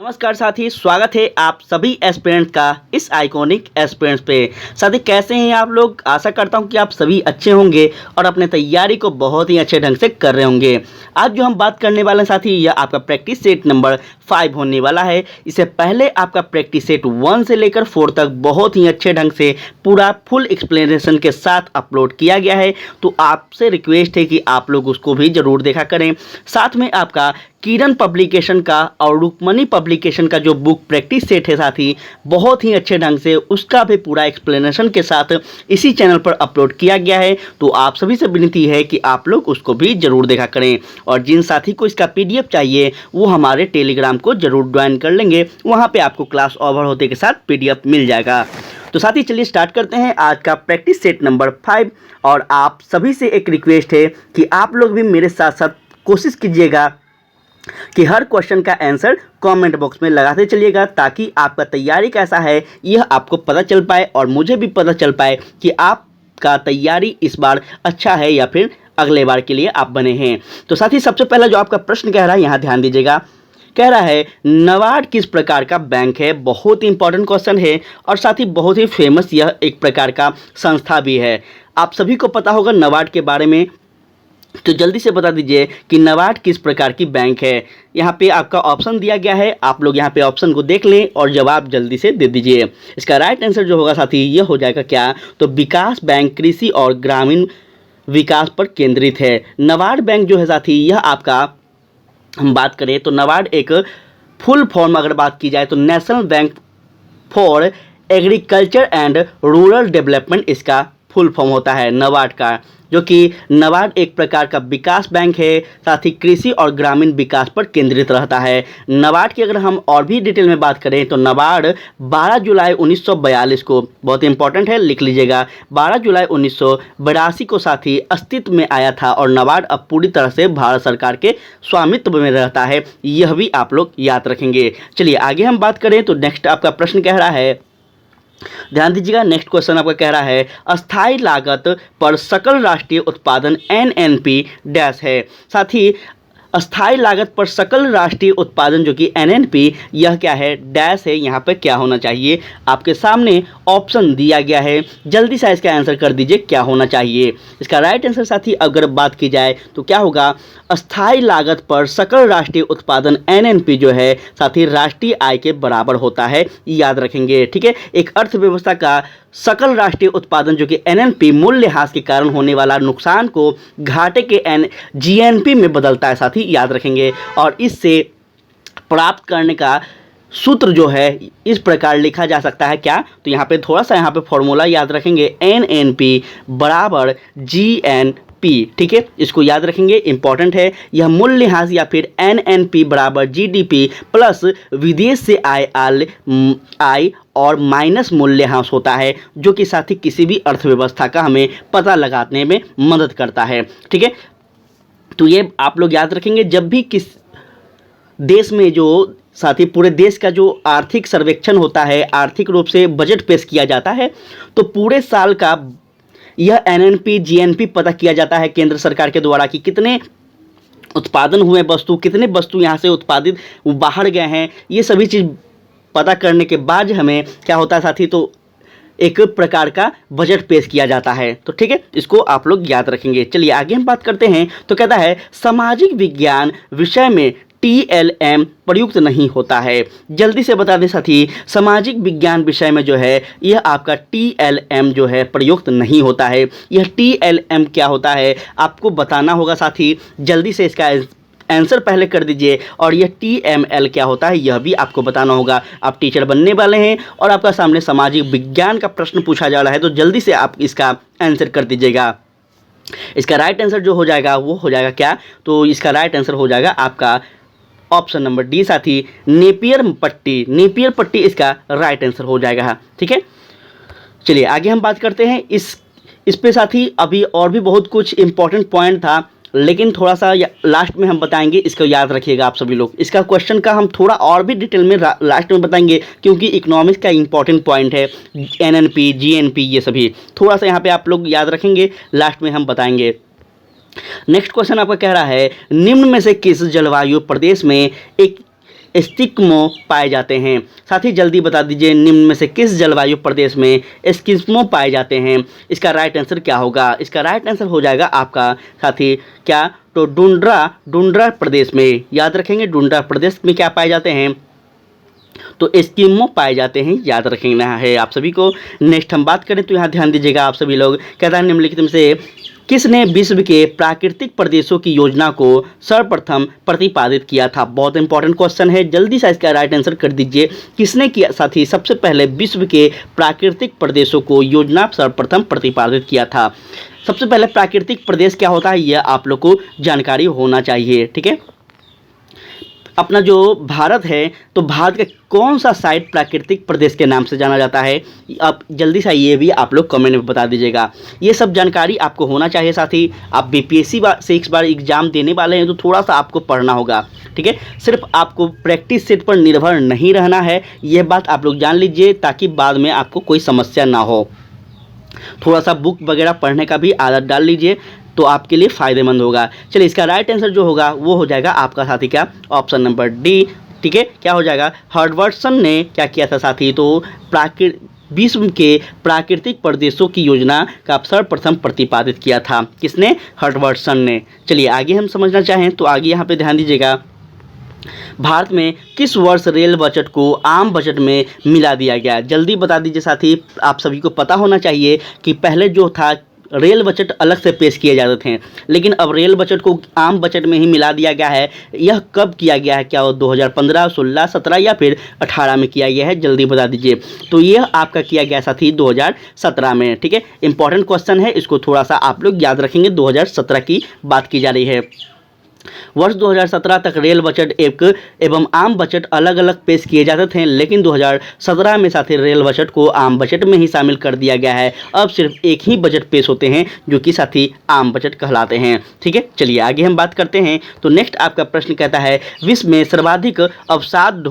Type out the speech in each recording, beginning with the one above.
नमस्कार साथी, स्वागत है आप सभी एस्पिरेंट्स का इस आइकॉनिक एस्पिरेंट्स पे। साथी कैसे हैं आप लोग? आशा करता हूं कि आप सभी अच्छे होंगे और अपने तैयारी को बहुत ही अच्छे ढंग से कर रहे होंगे। आज जो हम बात करने वाले हैं साथी, यह आपका प्रैक्टिस सेट नंबर 5 होने वाला है। इससे पहले आपका प्रैक्टिस सेट 1 से लेकर 4 तक बहुत ही अच्छे ढंग से पूरा फुल एक्सप्लेनेशन के साथ अपलोड किया गया है, तो आपसे रिक्वेस्ट है कि आप लोग उसको भी ज़रूर देखा करें। साथ में आपका किरण पब्लिकेशन का और रुक्मणी पब्लिकेशन का जो बुक प्रैक्टिस सेट है साथी, बहुत ही अच्छे ढंग से उसका भी पूरा एक्सप्लेनेशन के साथ इसी चैनल पर अपलोड किया गया है, तो आप सभी से विनती है कि आप लोग उसको भी ज़रूर देखा करें। और जिन साथी को इसका पीडीएफ चाहिए वो हमारे टेलीग्राम को ज़रूर ज्वाइन कर लेंगे, वहाँ पे आपको क्लास ओवर होते के साथ पीडीएफ मिल जाएगा। तो साथी चलिए स्टार्ट करते हैं आज का प्रैक्टिस सेट नंबर 5। और आप सभी से एक रिक्वेस्ट है कि आप लोग भी मेरे साथ साथ कोशिश कीजिएगा कि हर क्वेश्चन का आंसर कमेंट बॉक्स में लगाते चलिएगा, ताकि आपका तैयारी कैसा है यह आपको पता चल पाए और मुझे भी पता चल पाए कि आपका तैयारी इस बार अच्छा है या फिर अगले बार के लिए आप बने हैं। तो साथ ही सबसे पहला जो आपका प्रश्न कह रहा है, यहाँ ध्यान दीजिएगा। कह रहा है नाबार्ड किस प्रकार का बैंक है? बहुत ही इंपॉर्टेंट क्वेश्चन है और साथ ही बहुत ही फेमस यह एक प्रकार का संस्था भी है। आप सभी को पता होगा नाबार्ड के बारे में, तो जल्दी से बता दीजिए कि नाबार्ड किस प्रकार की बैंक है। यहाँ पे आपका ऑप्शन दिया गया है, आप लोग यहाँ पे ऑप्शन को देख लें और जवाब जल्दी से दे दीजिए। इसका राइट आंसर जो होगा साथी ये हो जाएगा क्या? तो विकास बैंक कृषि और ग्रामीण विकास पर केंद्रित है। नाबार्ड बैंक जो है साथी, यह आपका हम बात करें तो नाबार्ड एक फुल फॉर्म अगर बात की जाए तो national bank for agriculture and rural development इसका फुल फॉर्म होता है नाबार्ड का, जो कि नाबार्ड एक प्रकार का विकास बैंक है, साथ ही कृषि और ग्रामीण विकास पर केंद्रित रहता है। नाबार्ड की अगर हम और भी डिटेल में बात करें तो नाबार्ड 12 जुलाई 1942 को, बहुत इंपॉर्टेंट है लिख लीजिएगा, 12 जुलाई 1982 को साथी अस्तित्व में आया था और नाबार्ड अब पूरी तरह से भारत सरकार के स्वामित्व में रहता है, यह भी आप लोग याद रखेंगे। चलिए आगे हम बात करें तो नेक्स्ट आपका प्रश्न कह रहा है, ध्यान दीजिएगा। नेक्स्ट क्वेश्चन आपका कह रहा है अस्थायी लागत पर सकल राष्ट्रीय उत्पादन एनएनपी डैश है। साथ ही अस्थायी लागत पर सकल राष्ट्रीय उत्पादन जो कि एनएनपी, यह क्या है? डैश है। यहाँ पे क्या होना चाहिए? आपके सामने ऑप्शन दिया गया है, जल्दी से इसका आंसर कर दीजिए क्या होना चाहिए। इसका राइट आंसर साथी अगर बात की जाए तो क्या होगा? अस्थायी लागत पर सकल राष्ट्रीय उत्पादन एनएनपी जो है साथी राष्ट्रीय आय के बराबर होता है, याद रखेंगे। ठीक है, एक अर्थव्यवस्था का सकल राष्ट्रीय उत्पादन जो कि एनएनपी मूल्यह्रास के कारण होने वाला नुकसान को घाटे के जीएनपी में बदलता है साथी, याद रखेंगे। और इससे प्राप्त करने का सूत्र जो है इस प्रकार लिखा जा सकता है क्या? तो यहाँ पे थोड़ा सा यहाँ पे फॉर्मूला याद रखेंगे, एनएनपी बराबर जीएनपी। ठीक है, इसको याद रखेंगे, इंपॉर्टेंट है। यह मूल्यह्रास या फिर एनएनपी बराबर जीडीपी प्लस विदेश से आय और माइनस मूल्यह्रास होता है, जो कि साथी किसी भी अर्थव्यवस्था का हमें पता लगाने में मदद करता है। ठीक है, तो ये आप लोग याद रखेंगे। जब भी किस देश में जो साथी पूरे देश का जो आर्थिक सर्वेक्षण होता है, आर्थिक रूप से बजट पेश किया जाता है, तो पूरे साल का यह एनएनपी जीएनपी पता किया जाता है केंद्र सरकार के द्वारा कि कितने उत्पादन हुए वस्तु, कितने वस्तु यहाँ से उत्पादित बाहर गए हैं। ये सभी चीज़ पता करने के बाद हमें क्या होता है साथी, तो एक प्रकार का बजट पेश किया जाता है। तो ठीक है, इसको आप लोग याद रखेंगे। चलिए आगे हम बात करते हैं। तो कहता है सामाजिक विज्ञान विषय में टीएलएम प्रयुक्त नहीं होता है। जल्दी से बता दें साथी, सामाजिक विज्ञान विषय में जो है यह आपका टीएलएम जो है प्रयुक्त नहीं होता है। यह टीएलएम क्या होता है आपको बताना होगा साथी, जल्दी से इसका आंसर पहले कर दीजिए। और यह टीएमएल क्या होता है यह भी आपको बताना होगा। आप टीचर बनने वाले हैं और आपका सामने सामाजिक विज्ञान का प्रश्न पूछा जा रहा है, तो जल्दी से आप इसका आंसर कर दीजिएगा। इसका राइट आंसर जो हो जाएगा वो हो जाएगा क्या? तो इसका राइट आंसर हो जाएगा आपका ऑप्शन नंबर डी साथी, नेपियर पट्टी। नेपियर पट्टी इसका राइट आंसर हो जाएगा। ठीक है, चलिए आगे हम बात करते हैं। इस पे साथी अभी और भी बहुत कुछ इंपॉर्टेंट पॉइंट था, लेकिन थोड़ा सा लास्ट में हम बताएंगे, इसको याद रखिएगा आप सभी लोग। इसका क्वेश्चन का हम थोड़ा और भी डिटेल में लास्ट में बताएंगे, क्योंकि इकोनॉमिक्स का इंपॉर्टेंट पॉइंट है। एनएनपी जीएनपी ये सभी थोड़ा सा यहाँ पे आप लोग याद रखेंगे, लास्ट में हम बताएंगे। नेक्स्ट क्वेश्चन आपका कह रहा है निम्न में से किस जलवायु प्रदेश में एक एस्किमो पाए जाते हैं। साथ ही जल्दी बता दीजिए निम्न में से किस जलवायु प्रदेश में एस्किमो पाए जाते हैं। इसका राइट आंसर क्या होगा? इसका राइट आंसर हो जाएगा आपका साथी क्या, तो टुंड्रा प्रदेश में। याद रखेंगे टुंड्रा प्रदेश में क्या पाए जाते हैं, तो एस्किमो पाए जाते हैं, याद रखना है आप सभी को। नेक्स्ट हम बात करें तो यहाँ ध्यान दीजिएगा आप सभी लोग। कहता है निम्नलिखित में से किसने विश्व के प्राकृतिक प्रदेशों की योजना को सर्वप्रथम प्रतिपादित किया था? बहुत इंपॉर्टेंट क्वेश्चन है, जल्दी से इसका राइट आंसर कर दीजिए। किसने किया साथी सबसे पहले विश्व के प्राकृतिक प्रदेशों को योजना सर्वप्रथम प्रतिपादित किया था? सबसे पहले प्राकृतिक प्रदेश क्या होता है यह आप लोग को जानकारी होना चाहिए, ठीक है। अपना जो भारत है, तो भारत का कौन सा साइट प्राकृतिक प्रदेश के नाम से जाना जाता है? आप जल्दी से ये भी आप लोग कमेंट में बता दीजिएगा। ये सब जानकारी आपको होना चाहिए। साथ ही आप बीपीएससी से इस बार एग्जाम देने वाले हैं तो थोड़ा सा आपको पढ़ना होगा, ठीक है। सिर्फ आपको प्रैक्टिस सेट पर निर्भर नहीं रहना है, यह बात आप लोग जान लीजिए ताकि बाद में आपको कोई समस्या ना हो। थोड़ा सा बुक वगैरह पढ़ने का भी आदत डाल लीजिए तो आपके लिए फ़ायदेमंद होगा। चलिए इसका राइट आंसर जो होगा वो हो जाएगा आपका साथी क्या, ऑप्शन नंबर डी, ठीक है। क्या हो जाएगा? हर्डवर्सन ने क्या किया था साथी, तो विश्व के प्राकृतिक प्रदेशों की योजना का सर्वप्रथम प्रतिपादित किया था। किसने? हर्डवर्सन ने। चलिए आगे हम समझना चाहें तो आगे यहाँ पे ध्यान दीजिएगा। भारत में किस वर्ष रेल बजट को आम बजट में मिला दिया गया? जल्दी बता दीजिए साथी, आप सभी को पता होना चाहिए कि पहले जो था रेल बजट अलग से पेश किए जाते थे, लेकिन अब रेल बजट को आम बजट में ही मिला दिया गया है। यह कब किया गया है? क्या वो 2015, 16, 17 या फिर 18 में किया गया है? जल्दी बता दीजिए। तो यह आपका किया गया साथी 2017 में, ठीक है। इंपॉर्टेंट क्वेश्चन है, इसको थोड़ा सा आप लोग याद रखेंगे। 2017 की बात की जा रही है। वर्ष 2017 तक रेल बजट एवं आम बजट अलग अलग पेश किए जाते थे, लेकिन 2017 में साथ ही रेल बजट को आम बजट में ही शामिल कर दिया गया है। अब सिर्फ एक ही बजट पेश होते हैं जो कि साथ ही आम बजट कहलाते हैं, ठीक है। चलिए आगे हम बात करते हैं। तो नेक्स्ट आपका प्रश्न कहता है विश्व में सर्वाधिक अवसाद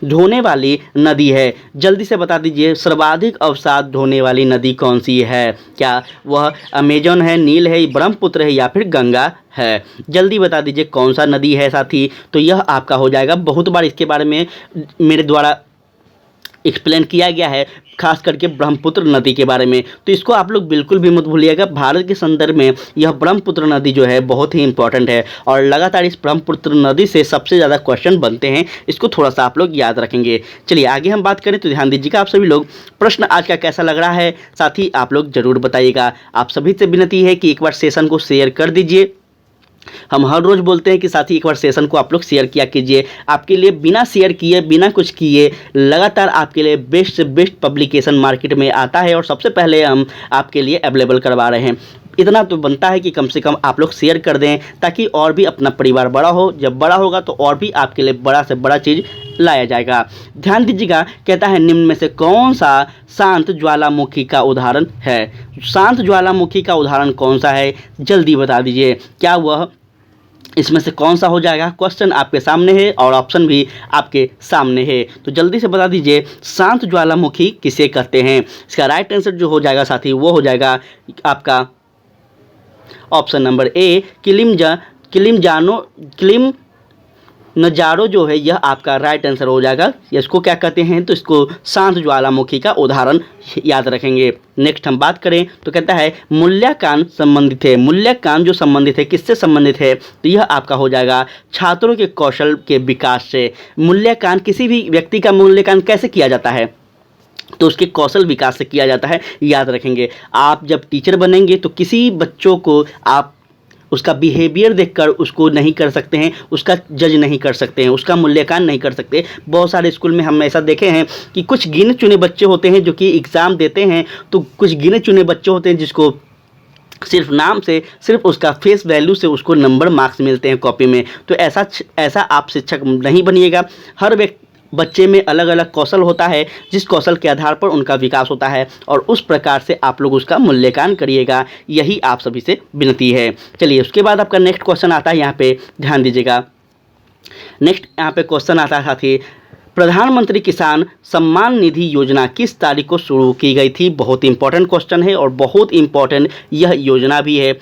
ढोने वाली नदी है। जल्दी से बता दीजिए सर्वाधिक अवसाद ढोने वाली नदी कौन सी है? क्या वह अमेजन है, नील है, ब्रह्मपुत्र है या फिर गंगा है? जल्दी बता दीजिए कौन सा नदी है साथी। तो यह आपका हो जाएगा, बहुत बार इसके बारे में मेरे द्वारा एक्सप्लेन किया गया है, खास करके ब्रह्मपुत्र नदी के बारे में, तो इसको आप लोग बिल्कुल भी मत भूलिएगा। भारत के संदर्भ में यह ब्रह्मपुत्र नदी जो है बहुत ही इंपॉर्टेंट है और लगातार इस ब्रह्मपुत्र नदी से सबसे ज़्यादा क्वेश्चन बनते हैं, इसको थोड़ा सा आप लोग याद रखेंगे। चलिए आगे हम बात करें तो ध्यान दीजिएगा आप सभी लोग। प्रश्न आज का कैसा लग रहा है साथी आप लोग ज़रूर बताइएगा। आप सभी से विनती है कि एक बार सेशन को शेयर कर दीजिए। हम हर रोज़ बोलते हैं कि साथी एक बार सेशन को आप लोग शेयर किया कीजिए। आपके लिए बिना शेयर किए, बिना कुछ किए लगातार आपके लिए बेस्ट से बेस्ट पब्लिकेशन मार्केट में आता है और सबसे पहले हम आपके लिए अवेलेबल करवा रहे हैं। इतना तो बनता है कि कम से कम आप लोग शेयर कर दें ताकि और भी अपना परिवार बड़ा हो। जब बड़ा होगा तो और भी आपके लिए बड़ा से बड़ा चीज़ लाया जाएगा। ध्यान दीजिएगा, कहता है निम्न में से कौन सा शांत ज्वालामुखी का उदाहरण है? शांत ज्वालामुखी का उदाहरण कौन सा है? जल्दी बता दीजिए। क्या वह इसमें से कौन सा हो जाएगा? क्वेश्चन आपके सामने है और ऑप्शन भी आपके सामने है, तो जल्दी से बता दीजिए शांत ज्वालामुखी किसे कहते हैं? इसका राइट आंसर जो हो जाएगा साथी वो हो जाएगा आपका ऑप्शन नंबर ए, किलिमंजारो जो है यह आपका राइट आंसर हो जाएगा। इसको क्या कहते हैं? तो इसको शांत ज्वालामुखी का उदाहरण याद रखेंगे। नेक्स्ट हम बात करें तो कहता है मूल्यांकन संबंधित है। मूल्यांकन जो संबंधित है किससे संबंधित है? तो यह आपका हो जाएगा छात्रों के कौशल के विकास से। मूल्यांकन, किसी भी व्यक्ति का मूल्यांकन कैसे किया जाता है? तो उसके कौशल विकास से किया जाता है, याद रखेंगे। आप जब टीचर बनेंगे तो किसी बच्चों को आप उसका बिहेवियर देखकर उसको नहीं कर सकते हैं, उसका जज नहीं कर सकते हैं, उसका मूल्यांकन नहीं कर सकते। बहुत सारे स्कूल में हम ऐसा देखे हैं कि कुछ गिने चुने बच्चे होते हैं जो कि एग्ज़ाम देते हैं, तो कुछ गिने चुने बच्चे होते हैं जिसको सिर्फ नाम से, सिर्फ उसका फेस वैल्यू से उसको नंबर मार्क्स मिलते हैं कॉपी में। तो ऐसा आप शिक्षक नहीं बनिएगा। हर बच्चे में अलग अलग कौशल होता है, जिस कौशल के आधार पर उनका विकास होता है और उस प्रकार से आप लोग उसका मूल्यांकन करिएगा, यही आप सभी से विनती है। चलिए उसके बाद आपका नेक्स्ट क्वेश्चन आता है, यहाँ पे ध्यान दीजिएगा। नेक्स्ट यहाँ पे क्वेश्चन आता है साथी, प्रधानमंत्री किसान सम्मान निधि योजना किस तारीख को शुरू की गई थी? बहुत इंपॉर्टेंट क्वेश्चन है और बहुत इंपॉर्टेंट यह योजना भी है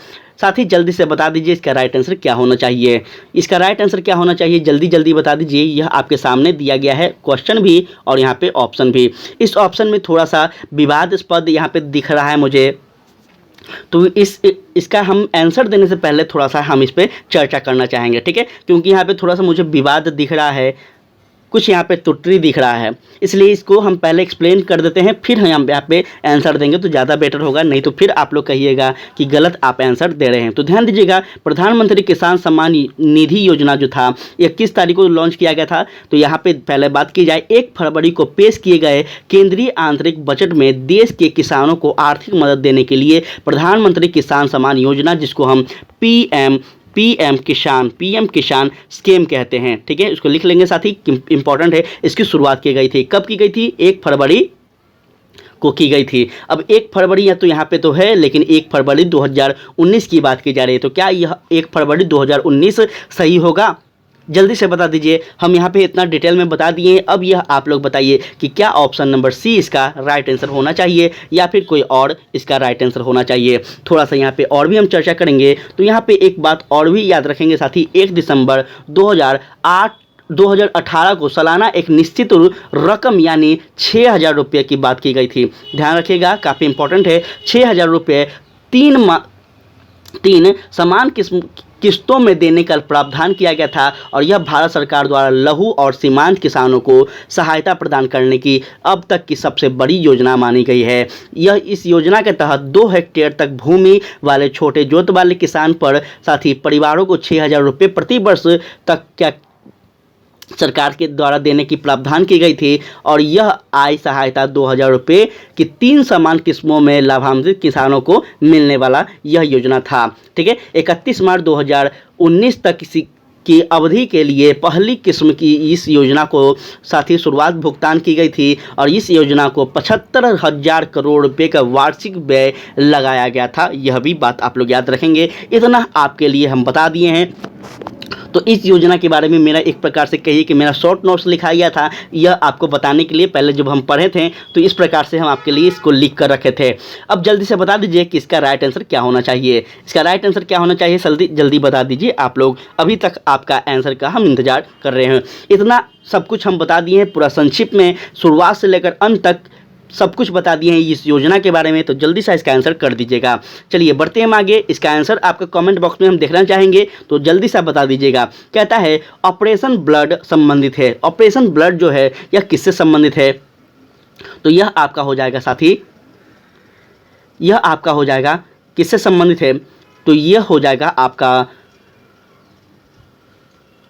साथ ही जल्दी से बता दीजिए इसका राइट आंसर क्या होना चाहिए। इसका राइट आंसर क्या होना चाहिए जल्दी जल्दी बता दीजिए। यह आपके सामने दिया गया है क्वेश्चन भी और यहाँ पे ऑप्शन भी। इस ऑप्शन में थोड़ा सा विवादास्पद यहाँ पे दिख रहा है मुझे, तो इसका हम आंसर देने से पहले थोड़ा सा हम इस पर चर्चा करना चाहेंगे, ठीक है, क्योंकि यहाँ पे थोड़ा सा मुझे विवाद दिख रहा है, कुछ यहाँ पे त्रुटि दिख रहा है, इसलिए इसको हम पहले एक्सप्लेन कर देते हैं, फिर हम यहाँ पे आंसर देंगे तो ज़्यादा बेटर होगा, नहीं तो फिर आप लोग कहिएगा कि गलत आप आंसर दे रहे हैं। तो ध्यान दीजिएगा, प्रधानमंत्री किसान सम्मान निधि योजना जो था 21 तारीख को लॉन्च किया गया था। तो यहाँ पे पहले बात की जाए, 1 फरवरी को पेश किए गए केंद्रीय आंतरिक बजट में देश के किसानों को आर्थिक मदद देने के लिए प्रधानमंत्री किसान सम्मान योजना, जिसको हम पीएम किसान स्कीम कहते हैं, ठीक है, इसको लिख लेंगे साथ ही, इंपॉर्टेंट है। इसकी शुरुआत की गई थी, कब की गई थी? 1 फरवरी को की गई थी। अब 1 फरवरी या तो यहाँ पे तो है, लेकिन 1 फरवरी 2019 की बात की जा रही है, तो क्या यह 1 फरवरी 2019 सही होगा? जल्दी से बता दीजिए। हम यहाँ पे इतना डिटेल में बता दिए। अब यह आप लोग बताइए कि क्या ऑप्शन नंबर सी इसका राइट आंसर होना चाहिए या फिर कोई और इसका राइट आंसर होना चाहिए। थोड़ा सा यहाँ पे और भी हम चर्चा करेंगे। तो यहाँ पे एक बात और भी याद रखेंगे साथी, 1 दिसंबर 2018 को सालाना एक निश्चित रकम यानी 6,000 रुपये की बात की गई थी। ध्यान रखिएगा, काफ़ी इंपॉर्टेंट है। 6,000 रुपये 3 समान किस्तों में देने का प्रावधान किया गया था, और यह भारत सरकार द्वारा लघु और सीमांत किसानों को सहायता प्रदान करने की अब तक की सबसे बड़ी योजना मानी गई है। इस योजना के तहत 2 हेक्टेयर तक भूमि वाले छोटे जोत वाले किसान पर साथ ही परिवारों को 6,000 रुपये प्रति वर्ष तक क्या सरकार के द्वारा देने की प्रावधान की गई थी, और यह आय सहायता 2,000 रुपये की 3 समान किस्मों में लाभान्वित किसानों को मिलने वाला यह योजना था, ठीक है। 31 मार्च 2019 तक की अवधि के लिए पहली किस्म की इस योजना को साथ ही शुरुआत भुगतान की गई थी, और इस योजना को 75,000 करोड़ रुपए का वार्षिक व्यय लगाया गया था। यह भी बात आप लोग याद रखेंगे। इतना आपके लिए हम बता दिए हैं। तो इस योजना के बारे में मेरा एक प्रकार से कहिए कि मेरा शॉर्ट नोट्स लिखा गया था, यह आपको बताने के लिए। पहले जब हम पढ़े थे तो इस प्रकार से हम आपके लिए इसको लिख कर रखे थे। अब जल्दी से बता दीजिए कि इसका राइट आंसर क्या होना चाहिए। इसका राइट आंसर क्या होना चाहिए जल्दी बता दीजिए आप लोग। अभी तक आपका आंसर का हम इंतजार कर रहे हैं। इतना सब कुछ हम बता दिए हैं पूरा संक्षिप्त में, शुरुआत से लेकर अंत तक सब कुछ बता दिए हैं इस योजना के बारे में। तो जल्दी से इसका आंसर कर दीजिएगा। चलिए बढ़ते हैं हम आगे। इसका आंसर आपका कमेंट बॉक्स में हम देखना चाहेंगे, तो जल्दी से बता दीजिएगा। कहता है ऑपरेशन ब्लड संबंधित है। ऑपरेशन ब्लड जो है यह किससे संबंधित है? तो यह आपका हो जाएगा साथी, यह आपका हो जाएगा किससे संबंधित है? तो यह हो जाएगा आपका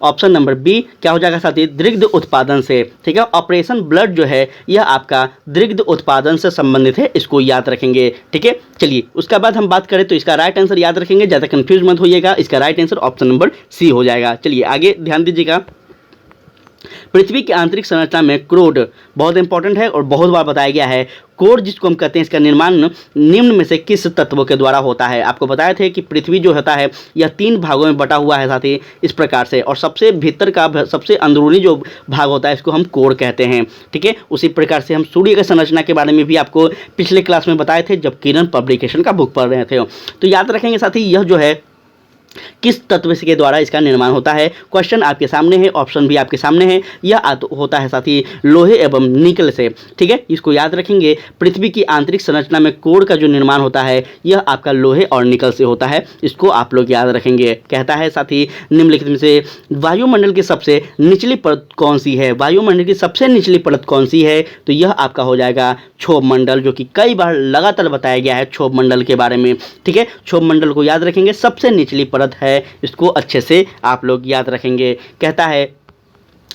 ऑप्शन नंबर बी। क्या हो जाएगा साथी? दुग्ध उत्पादन से, ठीक है। ऑपरेशन ब्लड जो है यह आपका दुग्ध उत्पादन से संबंधित है, इसको याद रखेंगे, ठीक है। चलिए उसके बाद हम बात करें तो इसका राइट आंसर याद रखेंगे, ज़्यादा कंफ्यूज मत होइएगा। इसका right answer option number C हो जाएगा। चलिए आगे ध्यान दीजिएगा। पृथ्वी की आंतरिक संरचना में कोर बहुत इंपॉर्टेंट है और बहुत बार बताया गया है। कोर जिसको हम कहते हैं, इसका निर्माण निम्न में से किस तत्वों के द्वारा होता है? आपको बताया थे कि पृथ्वी जो होता है यह 3 भागों में बटा हुआ है साथी, इस प्रकार से, और सबसे भीतर का सबसे अंदरूनी जो भाग होता है इसको हम कोर कहते हैं, ठीक है। उसी प्रकार से हम सूर्य की संरचना के बारे में भी आपको पिछले क्लास में बताए थे जब किरण पब्लिकेशन का बुक पढ़ रहे थे। तो याद रखेंगे साथी, यह जो है किस तत्व के द्वारा इसका निर्माण होता है। क्वेश्चन आपके सामने है, ऑप्शन भी आपके सामने है। यह होता है साथी लोहे एवं निकल से, ठीक है। इसको याद रखेंगे। पृथ्वी की आंतरिक संरचना में कोर का जो निर्माण होता है यह आपका लोहे और निकल से होता है, इसको आप लोग याद रखेंगे। कहता है साथी निम्नलिखित में से वायुमंडल की सबसे निचली परत कौन सी है? वायुमंडल की सबसे निचली परत कौन सी है? तो यह आपका हो जाएगा क्षोभ मंडल, जो कि कई बार लगातार बताया गया है क्षोभ मंडल के बारे में, ठीक है। क्षोभ मंडल को याद रखेंगे, सबसे निचली परत है, इसको अच्छे से आप लोग याद रखेंगे। कहता है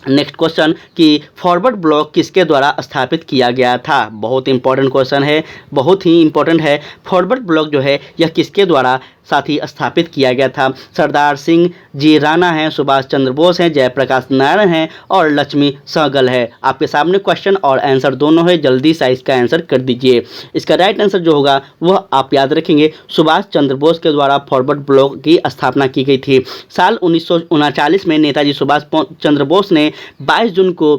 नेक्स्ट क्वेश्चन कि फॉरवर्ड ब्लॉक किसके द्वारा स्थापित किया गया था? बहुत इंपॉर्टेंट क्वेश्चन है, बहुत ही इंपॉर्टेंट है। फॉरवर्ड ब्लॉक जो है यह किसके द्वारा साथ ही स्थापित किया गया था? सरदार सिंह जी राणा हैं, सुभाष चंद्र बोस हैं, जयप्रकाश नारायण हैं और लक्ष्मी सहगल है। आपके सामने क्वेश्चन और आंसर दोनों है, जल्दी से इसका आंसर कर दीजिए। इसका राइट आंसर जो होगा वह आप याद रखेंगे, सुभाष चंद्र बोस के द्वारा फॉरवर्ड ब्लॉक की स्थापना की गई थी। साल 1939 में नेताजी सुभाष चंद्र बोस ने 22 जून को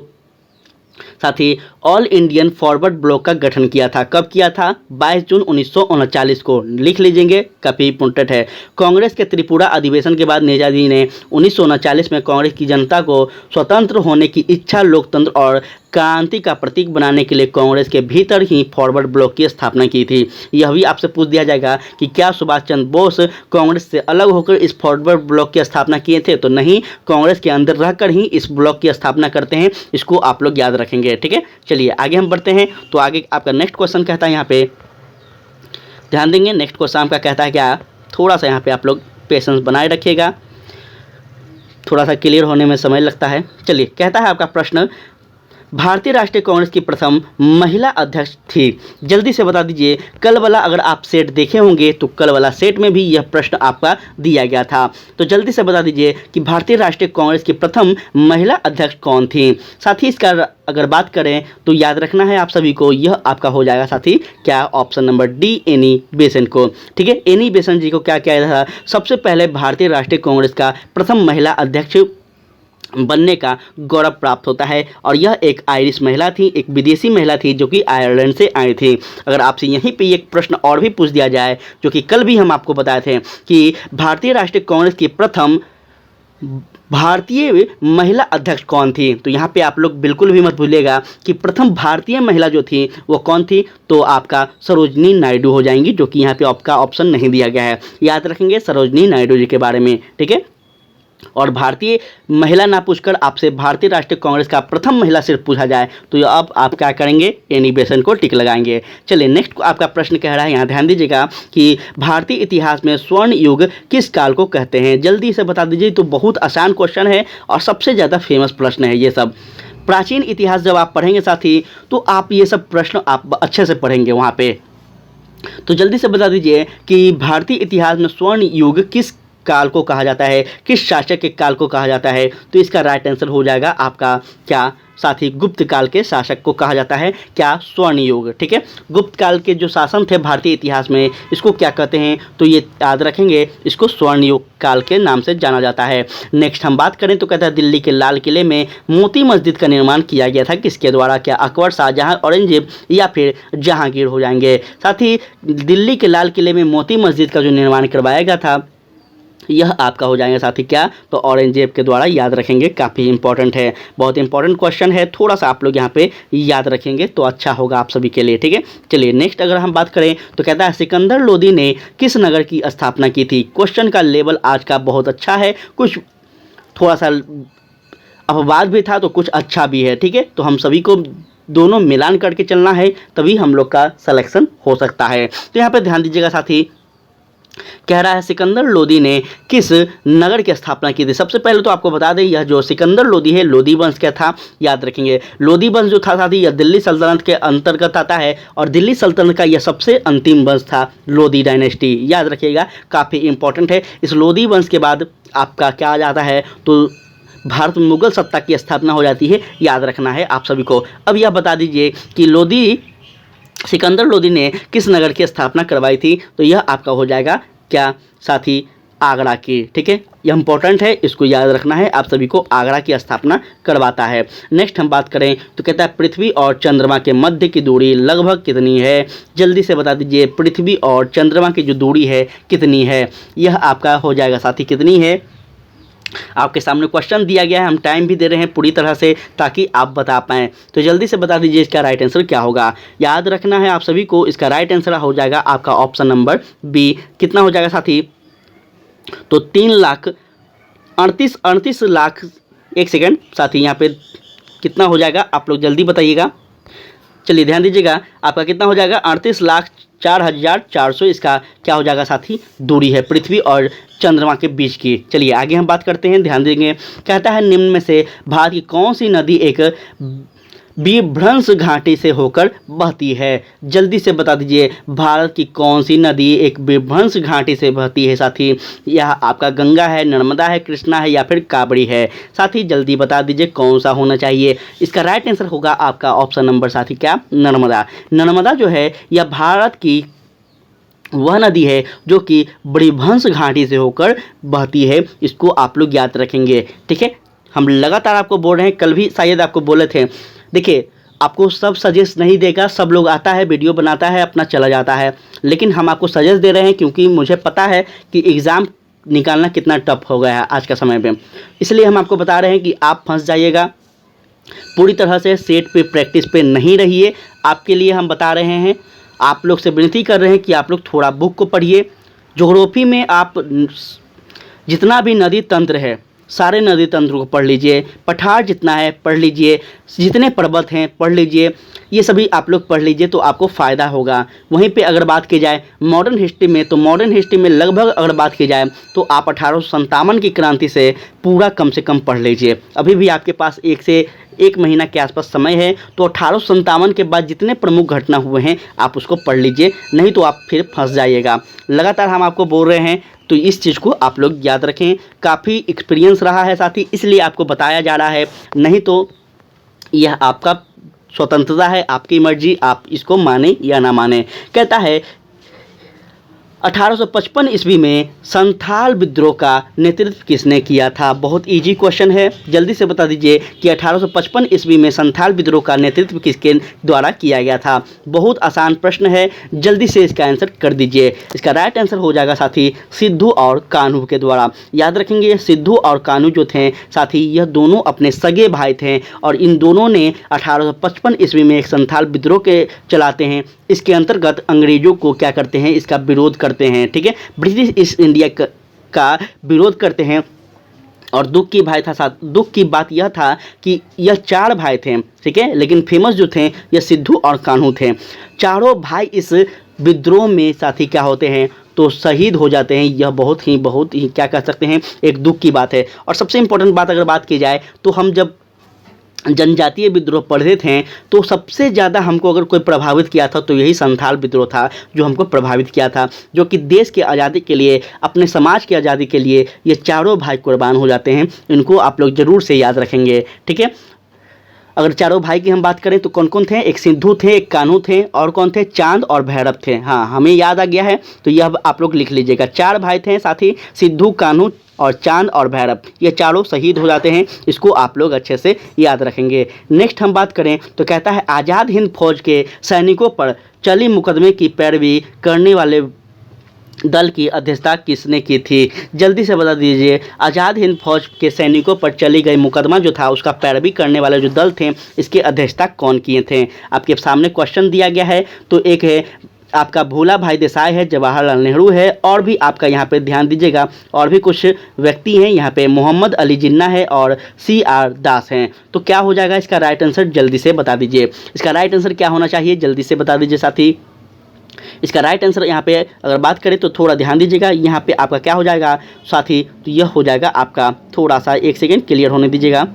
साथ ही ऑल इंडियन फॉरवर्ड ब्लॉक का गठन किया था। कब किया था? 22 जून 1939 को। लिख लीजिएंगे, काफ़ी इंपोर्टेंट है। कांग्रेस के त्रिपुरा अधिवेशन के बाद नेताजी ने 1939 में कांग्रेस की जनता को स्वतंत्र होने की इच्छा, लोकतंत्र और क्रांति का प्रतीक बनाने के लिए कांग्रेस के भीतर ही फॉरवर्ड ब्लॉक की स्थापना की थी। यह भी आपसे पूछ दिया जाएगा कि क्या सुभाष चंद्र बोस कांग्रेस से अलग होकर इस फॉरवर्ड ब्लॉक की स्थापना किए थे? तो नहीं, कांग्रेस के अंदर रहकर ही इस ब्लॉक की स्थापना करते हैं। इसको आप लोग याद रखेंगे, ठीक है। चलिए आगे हम बढ़ते हैं। तो आगे आपका नेक्स्ट क्वेश्चन कहता है, यहाँ पे ध्यान देंगे। नेक्स्ट क्वेश्चन आपका कहता है क्या, थोड़ा सा यहाँ पे आप लोग पेशेंस बनाए रखिएगा, थोड़ा सा क्लियर होने में समय लगता है। चलिए, कहता है आपका प्रश्न, भारतीय राष्ट्रीय कांग्रेस की प्रथम महिला अध्यक्ष थी। जल्दी से बता दीजिए। कल वाला अगर आप सेट देखे होंगे तो कल वाला सेट में भी यह प्रश्न आपका दिया गया था। तो जल्दी से बता दीजिए कि भारतीय राष्ट्रीय कांग्रेस की प्रथम महिला अध्यक्ष कौन थी। साथ ही इसका अगर बात करें तो याद रखना है आप सभी को, यह आपका हो जाएगा साथी क्या, option number D, Annie Besant को। ठीक है, एनी बेसेंट जी को क्या किया था? सबसे पहले भारतीय राष्ट्रीय कांग्रेस का प्रथम महिला अध्यक्ष बनने का गौरव प्राप्त होता है। और यह एक आयरिश महिला थी, एक विदेशी महिला थी जो कि आयरलैंड से आई थी। अगर आपसे यहीं पे एक प्रश्न और भी पूछ दिया जाए, जो कि कल भी हम आपको बताए थे कि भारतीय राष्ट्रीय कांग्रेस की प्रथम भारतीय महिला अध्यक्ष कौन थी, तो यहाँ पे आप लोग बिल्कुल भी मत भूलिएगा कि प्रथम भारतीय महिला जो थी वो कौन थी। तो आपका सरोजनी नायडू हो जाएंगी, जो कि यहाँ पे आपका ऑप्शन नहीं दिया गया है। याद रखेंगे सरोजनी नायडू जी के बारे में, ठीक है। और भारतीय महिला ना पूछकर आपसे भारतीय राष्ट्रीय कांग्रेस का प्रथम महिला सिर्फ पूछा जाए तो अब आप क्या करेंगे, एनी बेसेंट को टिक लगाएंगे। चलिए नेक्स्ट आपका प्रश्न कह रहा है, यहाँ ध्यान दीजिएगा कि भारतीय इतिहास में स्वर्ण युग किस काल को कहते हैं। जल्दी से बता दीजिए। तो बहुत आसान क्वेश्चन है और सबसे ज़्यादा फेमस प्रश्न है ये सब। प्राचीन इतिहास जब आप पढ़ेंगे साथी तो आप ये सब प्रश्न आप अच्छे से पढ़ेंगे वहाँ पे। तो जल्दी से बता दीजिए कि भारतीय इतिहास में स्वर्ण युग किस काल को कहा जाता है, किस शासक के काल को कहा जाता है। तो इसका राइट आंसर हो जाएगा आपका क्या, साथ ही गुप्त काल के शासक को कहा जाता है क्या, स्वर्ण युग। ठीक है, गुप्त काल के जो शासन थे भारतीय इतिहास में, इसको क्या कहते हैं, तो ये याद रखेंगे, इसको स्वर्ण युग काल के नाम से जाना जाता है। नेक्स्ट हम बात करें तो कहता है दिल्ली के लाल किले में मोती मस्जिद का निर्माण किया गया था किसके द्वारा? क्या अकबर, शाहजहां, औरंगजेब या फिर जहांगीर हो जाएंगे। साथ ही दिल्ली के लाल किले में मोती मस्जिद का जो निर्माण करवाया गया था यह आपका हो जाएगा साथी क्या, तो औरंगजेब के द्वारा। याद रखेंगे, काफ़ी इंपॉर्टेंट है, बहुत इंपॉर्टेंट क्वेश्चन है। थोड़ा सा आप लोग यहाँ पे याद रखेंगे तो अच्छा होगा आप सभी के लिए, ठीक है। चलिए नेक्स्ट अगर हम बात करें तो कहता है सिकंदर लोदी ने किस नगर की स्थापना की थी। क्वेश्चन का लेवल आज का बहुत अच्छा है, कुछ थोड़ा सा अपवाद भी था तो कुछ अच्छा भी है, ठीक है। तो हम सभी को दोनों मिलान करके चलना है, तभी हम लोग का सिलेक्शन हो सकता है। तो यहाँ पे ध्यान दीजिएगा साथी, कह रहा है सिकंदर लोदी ने किस नगर की स्थापना की थी। सबसे पहले तो आपको बता दें, यह जो सिकंदर लोदी है लोदी वंश का था। याद रखेंगे, लोदी वंश जो था साथी यह दिल्ली सल्तनत के अंतर्गत आता है और दिल्ली सल्तनत का यह सबसे अंतिम वंश था, लोदी डायनेस्टी। याद रखिएगा, काफ़ी इंपॉर्टेंट है। इस लोदी वंश के बाद आपका क्या आ जाता है, तो भारत में मुगल सत्ता की स्थापना हो जाती है। याद रखना है आप सभी को। अब यह बता दीजिए कि सिकंदर लोदी ने किस नगर की स्थापना करवाई थी, तो यह आपका हो जाएगा क्या, साथी आगरा की। ठीक है, यह इंपॉर्टेंट है, इसको याद रखना है। आप सभी को आगरा की स्थापना करवाता है। नेक्स्ट हम बात करें तो कहता है पृथ्वी और चंद्रमा के मध्य की दूरी लगभग कितनी है। जल्दी से बता दीजिए, पृथ्वी और चंद्रमा की जो दूरी है कितनी है, यह आपका हो जाएगा साथी कितनी है। आपके सामने क्वेश्चन दिया गया है, हम टाइम भी दे रहे हैं पूरी तरह से ताकि आप बता पाएँ। तो जल्दी से बता दीजिए इसका राइट आंसर क्या होगा। याद रखना है आप सभी को, इसका राइट आंसर हो जाएगा आपका ऑप्शन नंबर बी। कितना हो जाएगा साथी, तो 3,38 लाख। एक सेकेंड साथी, यहाँ पे कितना हो जाएगा आप लोग जल्दी बताइएगा। चलिए ध्यान दीजिएगा, आपका कितना हो जाएगा, 38,04,400 इसका क्या हो जाएगा साथी, दूरी है पृथ्वी और चंद्रमा के बीच की। चलिए आगे हम बात करते हैं, ध्यान देंगे। कहता है निम्न में से भारत की कौन सी नदी एक विभ्रंश घाटी से होकर बहती है। जल्दी से बता दीजिए, भारत की कौन सी नदी एक विभ्रंश घाटी से बहती है साथी। यह आपका गंगा है, नर्मदा है, कृष्णा है या फिर काबड़ी है। साथी जल्दी बता दीजिए कौन सा होना चाहिए। इसका राइट आंसर होगा आपका ऑप्शन नंबर साथी क्या, नर्मदा। नर्मदा जो है यह भारत की वह नदी है जो कि विभ्रंश घाटी से होकर बहती है। इसको आप लोग याद रखेंगे, ठीक है। हम लगातार आपको बोल रहे हैं, कल भी शायद आपको बोले थे। देखिए, आपको सब सजेस्ट नहीं देगा। सब लोग आता है, वीडियो बनाता है, अपना चला जाता है, लेकिन हम आपको सजेस्ट दे रहे हैं क्योंकि मुझे पता है कि एग्ज़ाम निकालना कितना टफ हो गया है आज का समय पे। इसलिए हम आपको बता रहे हैं कि आप फंस जाइएगा, पूरी तरह से सेट पे प्रैक्टिस पे नहीं रहिए। आपके लिए हम बता रहे हैं, आप लोग से विनती कर रहे हैं कि आप लोग थोड़ा बुक को पढ़िए। ज्योग्राफी में आप जितना भी नदी तंत्र है सारे नदी तंत्र को पढ़ लीजिए, पठार जितना है पढ़ लीजिए, जितने पर्वत हैं पढ़ लीजिए, ये सभी आप लोग पढ़ लीजिए तो आपको फ़ायदा होगा। वहीं पे अगर बात की जाए मॉडर्न हिस्ट्री में, तो मॉडर्न हिस्ट्री में लगभग अगर बात की जाए तो आप 1857 की क्रांति से पूरा कम से कम पढ़ लीजिए। अभी भी आपके पास 1 से 1 महीना के आसपास समय है, तो 1857 के बाद जितने प्रमुख घटना हुए हैं आप उसको पढ़ लीजिए, नहीं तो आप फिर फंस जाइएगा। लगातार हम आपको बोल रहे हैं तो इस चीज़ को आप लोग याद रखें। काफ़ी एक्सपीरियंस रहा है साथी, इसलिए आपको बताया जा रहा है, नहीं तो यह आपका स्वतंत्रता है, आपकी मर्जी, आप इसको माने या ना माने। कहता है 1855 ईस्वी में संथाल विद्रोह का नेतृत्व किसने किया था? बहुत इजी क्वेश्चन है, जल्दी से बता दीजिए कि 1855 ईस्वी में संथाल विद्रोह का नेतृत्व किसके द्वारा किया गया था? बहुत आसान प्रश्न है, जल्दी से इसका आंसर कर दीजिए। इसका राइट आंसर हो जाएगा साथी सिद्धू और कान्हू के द्वारा। याद रखेंगे सिद्धू और कान्हू जो थे साथी, यह दोनों अपने सगे भाई थे और इन दोनों ने 1855 ईस्वी में एक संथाल विद्रोह के चलाते हैं। इसके अंतर्गत अंग्रेजों को क्या करते हैं, इसका विरोध करते हैं, ठीक है, ब्रिटिश ईस्ट इंडिया का विरोध करते हैं। और दुख की बात यह था कि यह 4 भाई थे, ठीक है, लेकिन फेमस जो थे यह सिद्धू और कान्हू थे। चारों भाई इस विद्रोह में साथी क्या होते हैं तो शहीद हो जाते हैं। यह बहुत ही क्या कह सकते हैं, एक दुख की बात है। और सबसे इम्पोर्टेंट बात अगर बात की जाए तो हम जब जनजातीय विद्रोह पढ़ते थे तो सबसे ज़्यादा हमको अगर कोई प्रभावित किया था तो यही संथाल विद्रोह था जो हमको प्रभावित किया था, जो कि देश के आज़ादी के लिए, अपने समाज की आज़ादी के लिए ये चारों भाई कुर्बान हो जाते हैं। इनको आप लोग ज़रूर से याद रखेंगे, ठीक है। अगर चारों भाई की हम बात करें तो कौन कौन थे? एक सिद्धू थे, एक कान्हू थे, और कौन थे? चांद और भैरव थे। हाँ, हमें याद आ गया है, तो यह आप लोग लिख लीजिएगा। 4 भाई थे साथी, सिद्धू, कान्हू और चांद और भैरव, ये चारों शहीद हो जाते हैं। इसको आप लोग अच्छे से याद रखेंगे। नेक्स्ट हम बात करें तो कहता है आज़ाद हिंद फौज के सैनिकों पर चली मुकदमे की पैरवी करने वाले दल की अध्यक्षता किसने की थी? जल्दी से बता दीजिए। आज़ाद हिंद फौज के सैनिकों पर चली गई मुकदमा जो था उसका पैरवी करने वाले जो दल थे इसकी अध्यक्षता कौन किए थे? आपके सामने क्वेश्चन दिया गया है, तो एक है आपका भोला भाई देसाई है, जवाहरलाल नेहरू है, और भी आपका यहाँ पे ध्यान दीजिएगा और भी कुछ व्यक्ति हैं यहाँ पे, मोहम्मद अली जिन्ना है और CR दास हैं। तो क्या हो जाएगा इसका राइट आंसर? जल्दी से बता दीजिए। इसका राइट आंसर क्या होना चाहिए? जल्दी से बता दीजिए साथी। इसका राइट आंसर यहाँ पे अगर बात करें तो थोड़ा ध्यान दीजिएगा, यहाँ पे आपका क्या हो जाएगा साथी? तो यह हो जाएगा आपका, थोड़ा सा 1 सेकेंड क्लियर होने दीजिएगा,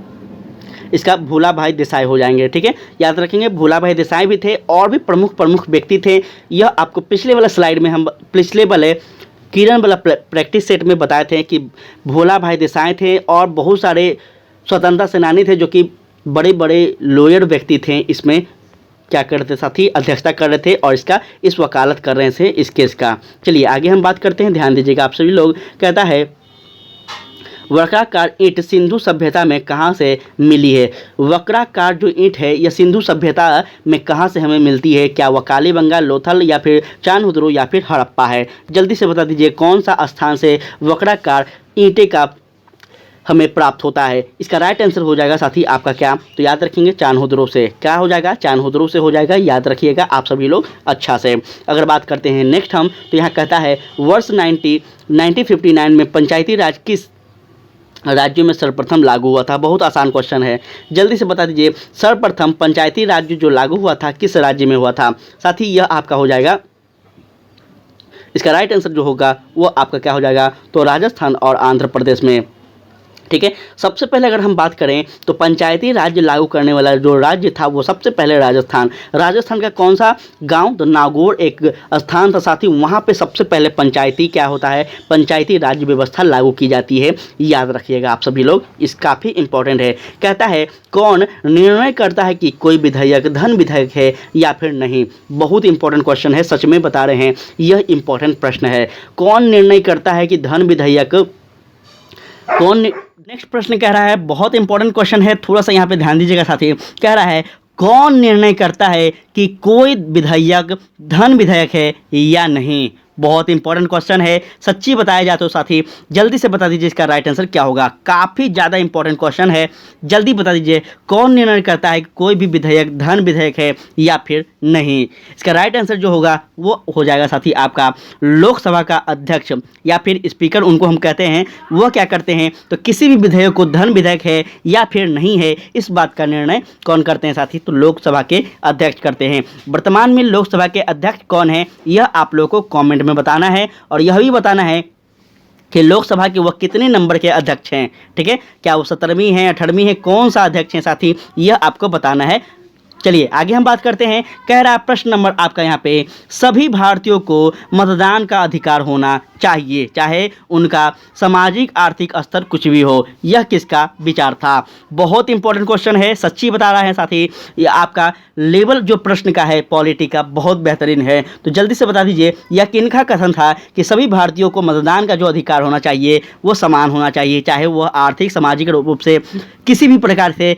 इसका भोला भाई देसाई हो जाएंगे, ठीक है। याद रखेंगे भोला भाई देसाई भी थे और भी प्रमुख व्यक्ति थे। यह आपको पिछले वाला स्लाइड में हम पिछले वाले किरण वाला प्रैक्टिस सेट में बताए थे कि भोला भाई देसाई थे और बहुत सारे स्वतंत्रता सेनानी थे जो कि बड़े बड़े लॉयर व्यक्ति थे। इसमें क्या करते साथी? अध्यक्षता कर रहे थे और इस वकालत कर रहे थे इस केस का। चलिए आगे हम बात करते हैं, ध्यान दीजिएगा आप सभी लोग। कहता है वक्राकार ईंट सिंधु सभ्यता में कहाँ से मिली है? वक्राकार जो ईंट है यह सिंधु सभ्यता में कहाँ से हमें मिलती है? क्या वह कालीबंगा, लोथल या फिर चान्होदरो या फिर हड़प्पा है? जल्दी से बता दीजिए कौन सा स्थान से वक्राकार ईंटे का हमें प्राप्त होता है? इसका राइट आंसर हो जाएगा साथी आपका क्या? तो याद रखेंगे चान्होदरो से। क्या हो जाएगा? चान्होदरो से हो जाएगा, याद रखिएगा आप सभी लोग अच्छा से। अगर बात करते हैं नेक्स्ट हम, तो यहाँ कहता है वर्ष 1959 में पंचायती राज किस राज्य में सर्वप्रथम लागू हुआ था? बहुत आसान क्वेश्चन है, जल्दी से बता दीजिए। सर्वप्रथम पंचायती राज जो लागू हुआ था किस राज्य में हुआ था साथी? यह आपका हो जाएगा, इसका राइट आंसर जो होगा वो आपका क्या हो जाएगा? तो राजस्थान और आंध्र प्रदेश में, ठीक है। सबसे पहले अगर हम बात करें तो पंचायती राज्य लागू करने वाला जो राज्य था वो सबसे पहले राजस्थान का कौन सा गांव? तो नागौर एक स्थान था साथी, वहां पे सबसे पहले पंचायती क्या होता है? पंचायती राज्य व्यवस्था लागू की जाती है, याद रखिएगा आप सभी लोग, इस काफ़ी इंपॉर्टेंट है। कहता है कौन निर्णय करता है कि कोई विधेयक धन विधेयक है या फिर नहीं? बहुत इंपॉर्टेंट क्वेश्चन है, सच में बता रहे हैं, यह इंपॉर्टेंट प्रश्न है। कौन निर्णय करता है कि धन विधेयक कौन? नेक्स्ट प्रश्न कह रहा है, बहुत इंपॉर्टेंट क्वेश्चन है, थोड़ा सा यहाँ पे ध्यान दीजिएगा साथी। कह रहा है कौन निर्णय करता है कि कोई विधायक धन विधायक है या नहीं? बहुत इंपॉर्टेंट क्वेश्चन है, सच्ची बताया जाए तो साथी जल्दी से बता दीजिए इसका राइट आंसर क्या होगा। काफ़ी ज़्यादा इंपॉर्टेंट क्वेश्चन है, जल्दी बता दीजिए कौन निर्णय करता है कि कोई भी विधायक धन विधायक है या फिर नहीं। इसका राइट आंसर जो होगा वो हो जाएगा साथी आपका लोकसभा का अध्यक्ष या फिर स्पीकर उनको हम कहते हैं। वह क्या करते हैं तो किसी भी विधेयक को धन विधेयक है या फिर नहीं है इस बात का निर्णय कौन करते हैं साथी? तो लोकसभा के अध्यक्ष करते हैं। वर्तमान में लोकसभा के अध्यक्ष कौन है यह आप लोगों को कमेंट में बताना है और यह भी बताना है कि लोकसभा के वह कितने नंबर के अध्यक्ष हैं। ठीक है, क्या वो 17वीं हैं 18वीं हैं, कौन सा अध्यक्ष हैं साथी यह आपको बताना है। चलिए आगे हम बात करते हैं। कह रहा है प्रश्न नंबर आपका यहाँ पे, सभी भारतीयों को मतदान का अधिकार होना चाहिए चाहे उनका सामाजिक आर्थिक स्तर कुछ भी हो, यह किसका विचार था? बहुत इंपॉर्टेंट क्वेश्चन है, सच्ची बता रहा है साथी। ये आपका लेवल जो प्रश्न का है पॉलिटी का बहुत बेहतरीन है, तो जल्दी से बता दीजिए यह किनका कथन था कि सभी भारतीयों को मतदान का जो अधिकार होना चाहिए वो समान होना चाहिए, चाहे वह आर्थिक सामाजिक रूप से किसी भी प्रकार से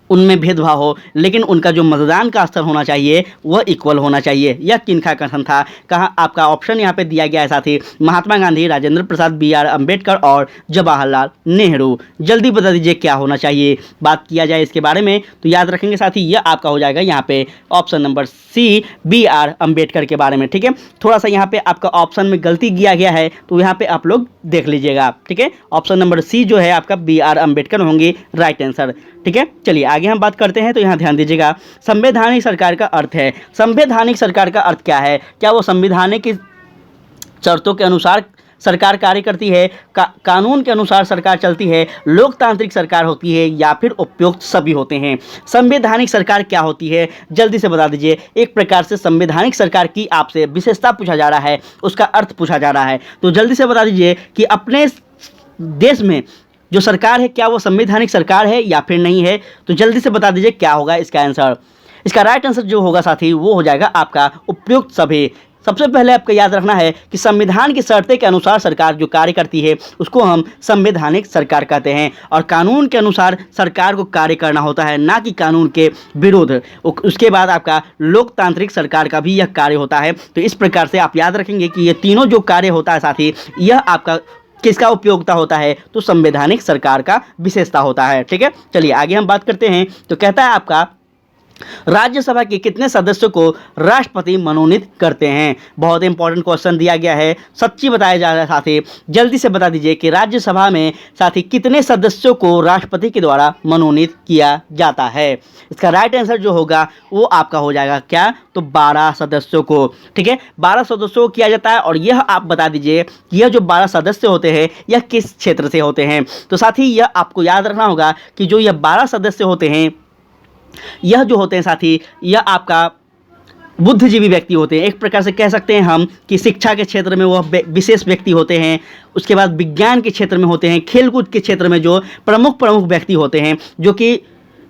उनमें भेदभाव हो, लेकिन उनका जो मतदान का स्तर होना चाहिए वह इक्वल होना चाहिए। यह किनका कथन था? कहाँ आपका ऑप्शन यहाँ पे दिया गया है साथी, महात्मा गांधी, राजेंद्र प्रसाद, बी.आर. अम्बेडकर और जवाहरलाल नेहरू। जल्दी बता दीजिए क्या होना चाहिए। बात किया जाए इसके बारे में तो याद रखेंगे साथी यह आपका हो जाएगा यहाँ पे option number C, B R. Ambedkar के बारे में। ठीक है, थोड़ा सा यहाँ पे आपका ऑप्शन में गलती किया गया है तो यहाँ पे आप लोग देख लीजिएगा। ठीक है, ऑप्शन नंबर सी जो है आपका बी.आर. अम्बेडकर होंगे राइट आंसर। ठीक है, चलिए आगे हम बात करते हैं। तो यहाँ ध्यान दीजिएगा, संवैधानिक सरकार का अर्थ है। संवैधानिक सरकार का अर्थ क्या है? क्या वो संविधानिक की शर्तों के अनुसार सरकार कार्य करती है, कानून के अनुसार सरकार चलती है, लोकतांत्रिक सरकार होती है या फिर उपयुक्त सभी होते हैं? संवैधानिक सरकार क्या होती है जल्दी से बता दीजिए। एक प्रकार से संवैधानिक सरकार की आपसे विशेषता पूछा जा रहा है, उसका अर्थ पूछा जा रहा है, तो जल्दी से बता दीजिए कि अपने देश में जो सरकार है क्या वो संवैधानिक सरकार है या फिर नहीं है? तो जल्दी से बता दीजिए क्या होगा इसका आंसर। इसका राइट आंसर जो होगा साथी वो हो जाएगा आपका उपयुक्त सभी। सबसे पहले आपको याद रखना है कि संविधान की शर्तें के अनुसार सरकार जो कार्य करती है उसको हम संवैधानिक सरकार कहते हैं, और कानून के अनुसार सरकार को कार्य करना होता है, ना कि कानून के विरुद्ध। उसके बाद आपका लोकतांत्रिक सरकार का भी यह कार्य होता है। तो इस प्रकार से आप याद रखेंगे कि ये तीनों जो कार्य होता है साथी यह आपका किसका उपयोगिता होता है? तो संवैधानिक सरकार का विशेषता होता है। ठीक है, चलिए आगे हम बात करते हैं। तो कहता है आपका राज्यसभा के कितने सदस्यों को राष्ट्रपति मनोनीत करते हैं? बहुत इंपॉर्टेंट क्वेश्चन दिया गया है, सच्ची बताया जा रहा है साथी। जल्दी से बता दीजिए कि राज्यसभा में साथी कितने सदस्यों को राष्ट्रपति के द्वारा मनोनीत किया जाता है? इसका राइट आंसर जो होगा वो आपका हो जाएगा क्या? तो 12 सदस्यों को। ठीक है, 12 सदस्यों को किया जाता है, और यह आप बता दीजिए कि यह जो 12 सदस्य होते हैं यह किस क्षेत्र से होते हैं? तो साथी यह आपको याद रखना होगा कि जो यह 12 सदस्य होते हैं यह जो होते हैं साथी यह आपका बुद्धिजीवी व्यक्ति होते हैं। एक प्रकार से कह सकते हैं हम कि शिक्षा के क्षेत्र में वह विशेष व्यक्ति होते हैं, उसके बाद विज्ञान के क्षेत्र में होते हैं, खेलकूद के क्षेत्र में जो प्रमुख व्यक्ति होते हैं जो कि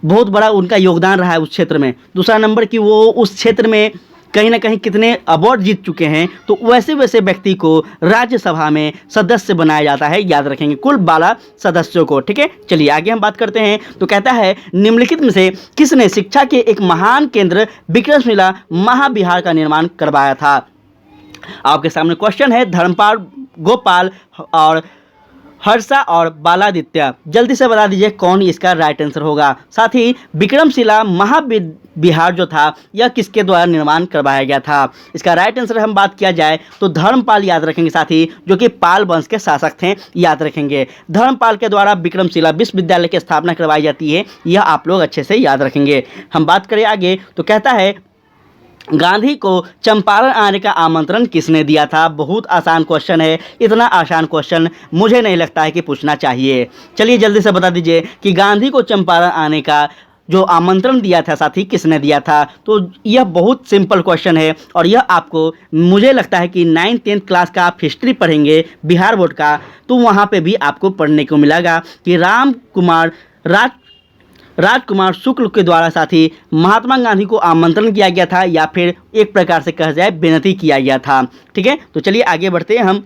बहुत बड़ा उनका योगदान रहा है उस क्षेत्र में। दूसरा नंबर कि वो उस क्षेत्र में कहीं ना कहीं कितने अवार्ड जीत चुके हैं, तो वैसे वैसे व्यक्ति को राज्यसभा में सदस्य बनाया जाता है। याद रखेंगे कुल 12 सदस्यों को। ठीक है, चलिए आगे हम बात करते हैं। तो कहता है निम्नलिखित में से किसने शिक्षा के एक महान केंद्र विक्रमशिला महाविहार का निर्माण करवाया था? आपके सामने क्वेश्चन है धर्मपाल, गोपाल और हर्षा और बालादित्य। जल्दी से बता दीजिए कौन इसका राइट आंसर होगा। साथ ही विक्रमशिला महाविहार जो था यह किसके द्वारा निर्माण करवाया गया था? इसका राइट आंसर हम बात किया जाए तो धर्मपाल याद रखेंगे साथी, जो कि पाल वंश के शासक थे। याद रखेंगे धर्मपाल के द्वारा विक्रमशिला विश्वविद्यालय की स्थापना करवाई जाती है, यह आप लोग अच्छे से याद रखेंगे। हम बात करें आगे तो कहता है गांधी को चंपारण आने का आमंत्रण किसने दिया था? बहुत आसान क्वेश्चन है, इतना आसान क्वेश्चन मुझे नहीं लगता है कि पूछना चाहिए। चलिए जल्दी से बता दीजिए कि गांधी को चंपारण आने का जो आमंत्रण दिया था साथी किसने दिया था? तो यह बहुत सिंपल क्वेश्चन है, और यह आपको मुझे लगता है कि 9th-10th क्लास का आप हिस्ट्री पढ़ेंगे बिहार बोर्ड का तो वहाँ पे भी आपको पढ़ने को मिलेगा कि राजकुमार शुक्ल के द्वारा साथी महात्मा गांधी को आमंत्रण किया गया था, या फिर एक प्रकार से कहा जाए विनती किया गया था। ठीक है, तो चलिए आगे बढ़ते हैं हम।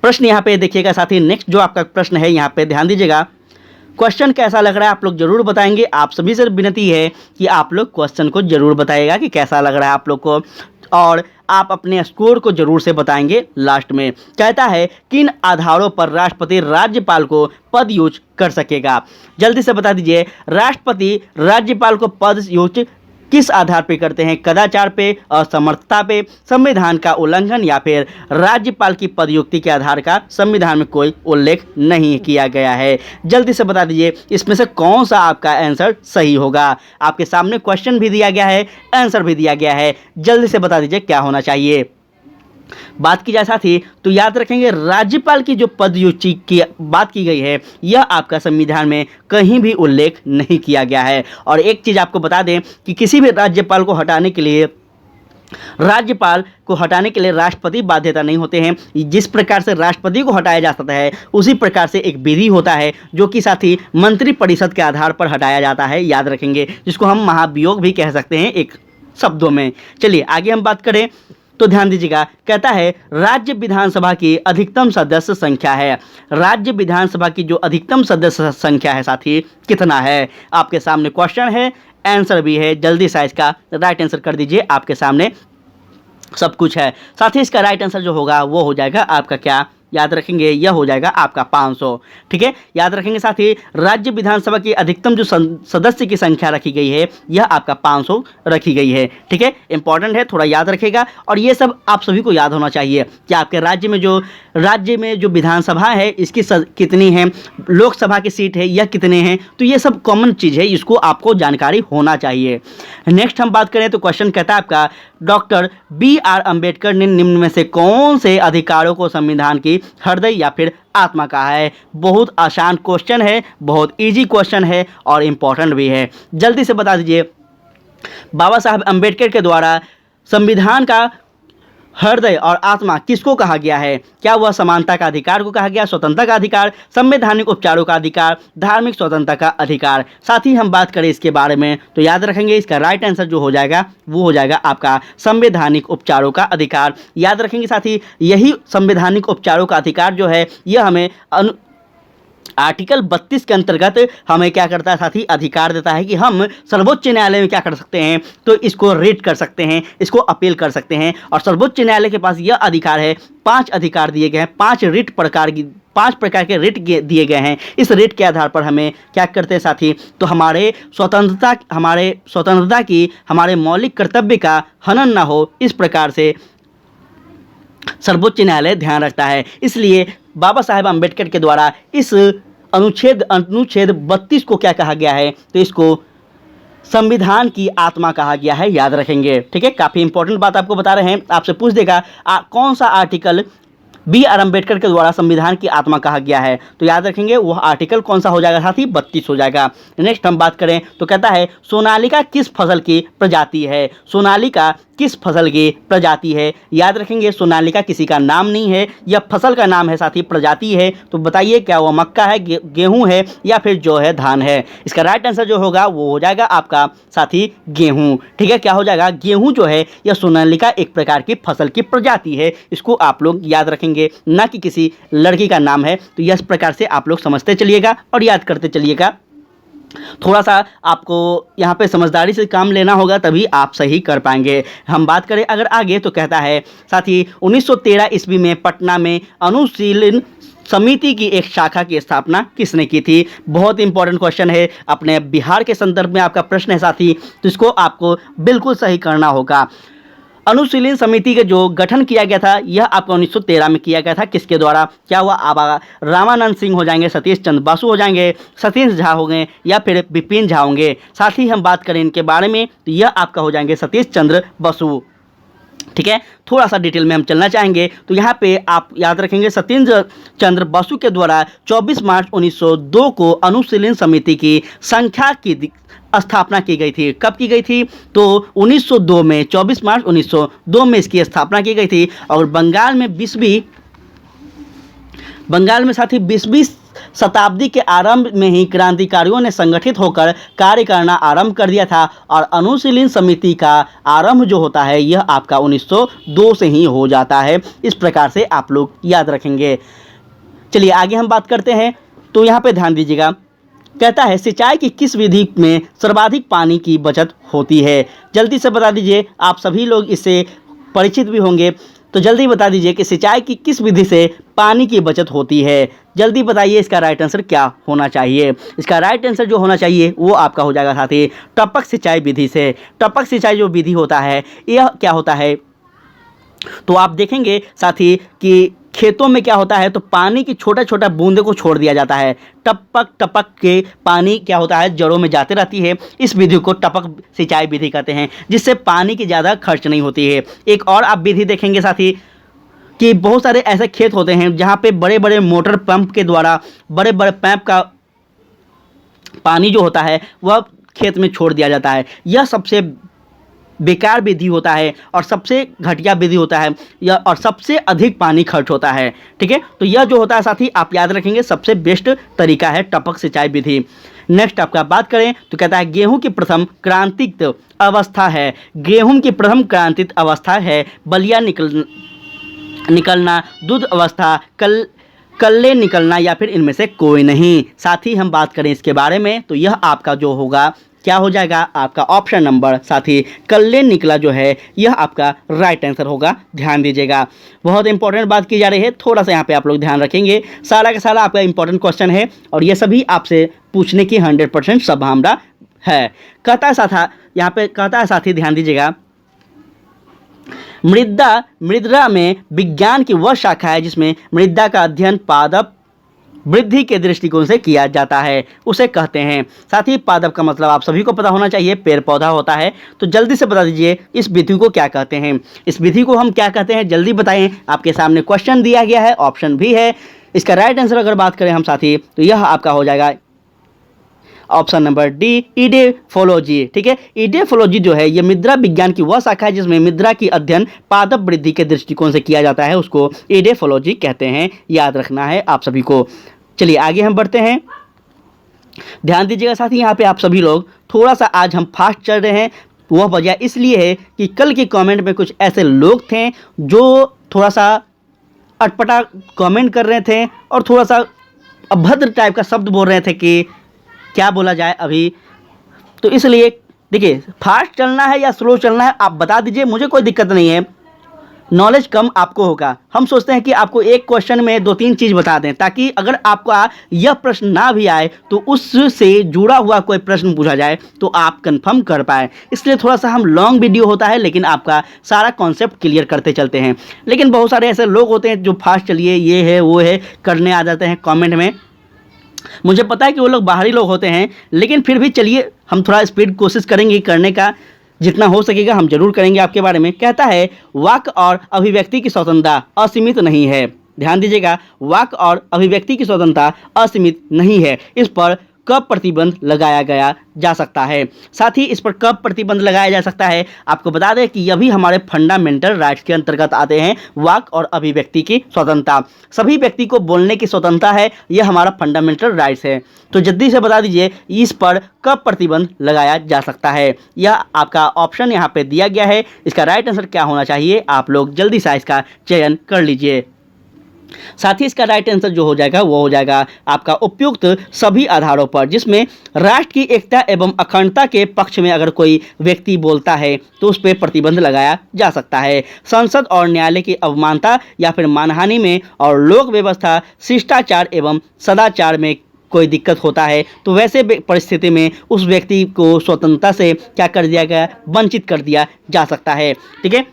प्रश्न यहाँ पे देखिएगा साथी, नेक्स्ट जो आपका प्रश्न है यहाँ पे ध्यान दीजिएगा। क्वेश्चन कैसा लग रहा है आप लोग जरूर बताएंगे। आप सभी से विनती है कि आप लोग क्वेश्चन को जरूर बताइएगा कि कैसा लग रहा है आप लोग को, और आप अपने स्कोर को जरूर से बताएंगे लास्ट में। कहता है किन आधारों पर राष्ट्रपति राज्यपाल को पद यूज कर सकेगा। जल्दी से बता दीजिए, राष्ट्रपति राज्यपाल को पद यूज किस आधार पे करते हैं? कदाचार पे, असमर्थता पे, संविधान का उल्लंघन, या फिर राज्यपाल की पदयुक्ति के आधार का संविधान में कोई उल्लेख नहीं किया गया है। जल्दी से बता दीजिए इसमें से कौन सा आपका आंसर सही होगा। आपके सामने क्वेश्चन भी दिया गया है, आंसर भी दिया गया है, जल्दी से बता दीजिए क्या होना चाहिए। बात की जाए साथी तो याद रखेंगे, राज्यपाल की जो पदयुक्ति की बात की गई है यह आपका संविधान में कहीं भी उल्लेख नहीं किया गया है। और एक चीज़ आपको बता दें कि किसी भी राज्यपाल को हटाने के लिए राष्ट्रपति बाध्यता नहीं होते हैं। जिस प्रकार से राष्ट्रपति को हटाया जा सकता है उसी प्रकार से एक विधि होता है जो कि साथी मंत्रिपरिषद के आधार पर हटाया जाता है, याद रखेंगे, जिसको हम महाभियोग भी कह सकते हैं एक शब्दों में। चलिए आगे हम बात करें तो ध्यान दीजिएगा, कहता है राज्य विधानसभा की अधिकतम सदस्य संख्या है। राज्य विधानसभा की जो अधिकतम सदस्य संख्या है साथी कितना है? आपके सामने क्वेश्चन है, आंसर भी है, जल्दी से इसका राइट आंसर कर दीजिए। आपके सामने सब कुछ है साथी। इसका राइट आंसर जो होगा वो हो जाएगा आपका क्या, याद रखेंगे, यह हो जाएगा आपका 500। ठीक है, याद रखेंगे साथी, राज्य विधानसभा की अधिकतम जो सदस्य की संख्या रखी गई है यह आपका 500 रखी गई है। ठीक है, इंपॉर्टेंट है, थोड़ा याद रखेगा। और ये सब आप सभी को याद होना चाहिए कि आपके राज्य में जो विधानसभा है इसकी कितनी है, लोकसभा की सीट है यह कितने हैं, तो ये सब कॉमन चीज़ है, इसको आपको जानकारी होना चाहिए। नेक्स्ट हम बात करें तो क्वेश्चन कहता है आपका, डॉक्टर BR अम्बेडकर ने निम्न में से कौन से अधिकारों को संविधान की हृदय या फिर आत्मा कहा है? बहुत आसान क्वेश्चन है, बहुत इजी क्वेश्चन है और इम्पोर्टेंट भी है। जल्दी से बता दीजिए, बाबा साहब अम्बेडकर के द्वारा संविधान का हृदय और आत्मा किसको कहा गया है? क्या वह समानता का अधिकार को कहा गया, स्वतंत्रता का अधिकार, संवैधानिक उपचारों का अधिकार, धार्मिक स्वतंत्रता का अधिकार? साथ ही हम बात करें इसके बारे में तो याद रखेंगे इसका राइट आंसर जो हो जाएगा वो हो जाएगा आपका संवैधानिक उपचारों का अधिकार। याद रखेंगे साथी, यही संवैधानिक उपचारों का अधिकार जो है यह हमें आर्टिकल 32 के अंतर्गत हमें क्या करता है साथी, अधिकार देता है कि हम सर्वोच्च न्यायालय में क्या कर सकते हैं, तो इसको रिट कर सकते हैं, इसको अपील कर सकते हैं। और सर्वोच्च न्यायालय के पास यह अधिकार है, 5 अधिकार दिए गए हैं, 5 प्रकार के रिट दिए गए हैं। इस रिट के आधार पर हमें क्या करते हैं साथी, तो हमारे स्वतंत्रता की, हमारे मौलिक कर्तव्य का हनन ना हो, इस प्रकार से सर्वोच्च न्यायालय ध्यान रखता है। इसलिए बाबा साहेब अम्बेडकर के द्वारा इस अनुच्छेद 32 को क्या कहा गया है, तो इसको संविधान की आत्मा कहा गया है, याद रखेंगे। ठीक है, काफ़ी इंपॉर्टेंट बात आपको बता रहे हैं। आपसे पूछ देगा कौन सा आर्टिकल BR अम्बेडकर के द्वारा संविधान की आत्मा कहा गया है, तो याद रखेंगे वह आर्टिकल कौन सा हो जाएगा साथी, 32 हो जाएगा। नेक्स्ट हम बात करें तो कहता है सोनालिका किस फसल की प्रजाति है? सोनालिका किस फसल की प्रजाति है? याद रखेंगे सोनालिका किसी का नाम नहीं है, यह फसल का नाम है साथी, प्रजाति है। तो बताइए क्या वह मक्का है, गेहूं है, या फिर जो है धान है? इसका राइट आंसर जो होगा वो हो जाएगा आपका साथी गेहूं। ठीक है, क्या हो जाएगा, गेहूं जो है यह सोनालिका एक प्रकार की फसल की प्रजाति है। इसको आप लोग याद रखेंगे, ना कि किसी लड़की का नाम है। तो इस प्रकार से आप लोग समझते चलिएगा और याद करते चलिएगा। थोड़ा सा आपको यहाँ पे समझदारी से काम लेना होगा, तभी आप सही कर पाएंगे। हम बात करें अगर आगे तो कहता है साथी 1913 ईस्वी में पटना में अनुशीलन समिति की एक शाखा की स्थापना किसने की थी? बहुत इंपॉर्टेंट क्वेश्चन है, अपने बिहार के संदर्भ में आपका प्रश्न है साथी, तो इसको आपको बिल्कुल सही करना होगा। अनुशीलन समिति का जो गठन किया गया था यह आपको 1913 में किया गया था। किसके द्वारा? क्या हुआ, आबा रामानंद सिंह हो जाएंगे, सतीश चंद्र बसु हो जाएंगे, सतीश झा होंगे, या फिर विपिन झा होंगे। साथ ही हम बात करें इनके बारे में तो यह आपका हो जाएंगे सतीश चंद्र बसु। ठीक है, थोड़ा सा डिटेल में हम चलना चाहेंगे तो यहाँ पे आप याद रखेंगे सतीश चंद्र बसु के द्वारा 24 मार्च 1902 को अनुशीलन समिति की संख्या की स्थापना की गई थी। कब की गई थी? तो 1902 में, 24 मार्च 1902 में इसकी स्थापना की गई थी। और बंगाल में साथी 20वीं शताब्दी के आरंभ में ही क्रांतिकारियों ने संगठित होकर कार्य करना आरंभ कर दिया था। और अनुशीलन समिति का आरंभ जो होता है यह आपका 1902 से ही हो जाता है। इस प्रकार से आप लोग याद रखेंगे। चलिए आगे हम बात करते हैं तो यहाँ पे ध्यान दीजिएगा, कहता है सिंचाई की किस विधि में सर्वाधिक पानी की बचत होती है। जल्दी से बता दीजिए, आप सभी लोग इससे परिचित भी होंगे, तो जल्दी बता दीजिए कि सिंचाई की किस विधि से पानी की बचत होती है। जल्दी बताइए इसका राइट आंसर क्या होना चाहिए। इसका राइट आंसर जो होना चाहिए वो आपका हो जाएगा साथी टपक सिंचाई विधि से। टपक सिंचाई जो विधि होता है यह क्या होता है, तो आप देखेंगे साथी कि खेतों में क्या होता है, तो पानी की छोटा छोटा बूंदे को छोड़ दिया जाता है। टपक टपक के पानी क्या होता है, जड़ों में जाते रहती है। इस विधि को टपक सिंचाई विधि कहते हैं, जिससे पानी की ज़्यादा खर्च नहीं होती है। एक और आप विधि देखेंगे साथी कि बहुत सारे ऐसे खेत होते हैं जहाँ पे बड़े बड़े मोटर पंप के द्वारा बड़े बड़े पैप का पानी जो होता है वह खेत में छोड़ दिया जाता है। यह सबसे बेकार विधि होता है और सबसे घटिया विधि होता है यह, और सबसे अधिक पानी खर्च होता है। ठीक है, तो यह जो होता है साथी आप याद रखेंगे सबसे बेस्ट तरीका है टपक सिंचाई विधि। नेक्स्ट आपका बात करें तो कहता है गेहूं की प्रथम क्रांतिक अवस्था है। गेहूं की प्रथम क्रांतिक अवस्था है बलिया निकलना, दूध अवस्था, कल्ले निकलना या फिर इनमें से कोई नहीं। साथ ही हम बात करें इसके बारे में तो यह आपका जो होगा क्या हो जाएगा, आपका ऑप्शन नंबर साथी कल्ले निकला जो है यह आपका राइट आंसर होगा। ध्यान दीजिएगा, बहुत इंपॉर्टेंट बात की जा रही है, थोड़ा सा यहाँ पे आप लोग ध्यान रखेंगे। सारा का सारा आपका इंपॉर्टेंट क्वेश्चन है और ये सभी आपसे पूछने की 100% संभावना है। कहता है साथा यहाँ पे कहता है साथी ध्यान दीजिएगा, मृदा में विज्ञान की वह शाखा है जिसमें मृदा का अध्ययन पादप वृद्धि के दृष्टिकोण से किया जाता है, उसे कहते हैं। साथ ही पादप का मतलब आप सभी को पता होना चाहिए, पेड़ पौधा होता है। तो जल्दी से बता दीजिए इस विधि को क्या कहते हैं। इस विधि को हम क्या कहते हैं, जल्दी बताएं। आपके सामने क्वेश्चन दिया गया है, ऑप्शन भी है। इसका राइट आंसर अगर बात करें हम साथी तो यह आपका हो जाएगा ऑप्शन नंबर डी, ईडेफोलॉजी। ठीक है, ईडेफोलॉजी जो है ये मृदा विज्ञान की वह शाखा है जिसमें मृदा की अध्ययन पादप वृद्धि के दृष्टिकोण से किया जाता है, उसको ईडेफोलॉजी कहते हैं। याद रखना है आप सभी को। चलिए आगे हम बढ़ते हैं। ध्यान दीजिएगा साथी, यहाँ पे आप सभी लोग थोड़ा सा आज हम फास्ट चल रहे हैं। वह वजह इसलिए है कि कल के कमेंट में कुछ ऐसे लोग थे जो थोड़ा सा अटपटा कमेंट कर रहे थे और थोड़ा सा अभद्र टाइप का शब्द बोल रहे थे कि क्या बोला जाए अभी। तो इसलिए देखिए, फास्ट चलना है या स्लो चलना है आप बता दीजिए, मुझे कोई दिक्कत नहीं है। नॉलेज कम आपको होगा, हम सोचते हैं कि आपको एक क्वेश्चन में 2-3 चीज़ बता दें, ताकि अगर आपका यह प्रश्न ना भी आए तो उससे जुड़ा हुआ कोई प्रश्न पूछा जाए तो आप कंफर्म कर पाए। इसलिए थोड़ा सा हम लॉन्ग वीडियो होता है लेकिन आपका सारा कॉन्सेप्ट क्लियर करते चलते हैं। लेकिन बहुत सारे ऐसे लोग होते हैं जो फास्ट चलिए ये है वो है करने आ जाते हैं कॉमेंट में। मुझे पता है कि वो लोग बाहरी लोग होते हैं, लेकिन फिर भी चलिए हम थोड़ा स्पीड कोशिश करेंगे करने का, जितना हो सकेगा हम जरूर करेंगे आपके बारे में। कहता है वाक और अभिव्यक्ति की स्वतंत्रता असीमित नहीं है। ध्यान दीजिएगा, वाक और अभिव्यक्ति की स्वतंत्रता असीमित नहीं है, इस पर कब प्रतिबंध लगाया गया जा सकता है। साथ ही इस पर कब प्रतिबंध लगाया जा सकता है आपको बता दें कि यह भी हमारे फंडामेंटल राइट्स के अंतर्गत आते हैं। वाक और अभिव्यक्ति की स्वतंत्रता, सभी व्यक्ति को बोलने की स्वतंत्रता है, यह हमारा फंडामेंटल राइट्स है। तो जल्दी से बता दीजिए इस पर कब प्रतिबंध लगाया जा सकता है। यह आपका ऑप्शन यहाँ पे दिया गया है, इसका राइट आंसर क्या होना चाहिए आप लोग जल्दी से इसका चयन कर लीजिए। साथ ही इसका राइट आंसर जो हो जाएगा वो हो जाएगा आपका उपयुक्त सभी आधारों पर, जिसमें राष्ट्र की एकता एवं अखंडता के पक्ष में अगर कोई व्यक्ति बोलता है तो उस पर प्रतिबंध लगाया जा सकता है। संसद और न्यायालय की अवमानना या फिर मानहानि में और लोक व्यवस्था, शिष्टाचार एवं सदाचार में कोई दिक्कत होता है तो वैसे परिस्थिति में उस व्यक्ति को स्वतंत्रता से क्या कर दिया गया, वंचित कर दिया जा सकता है। ठीक है,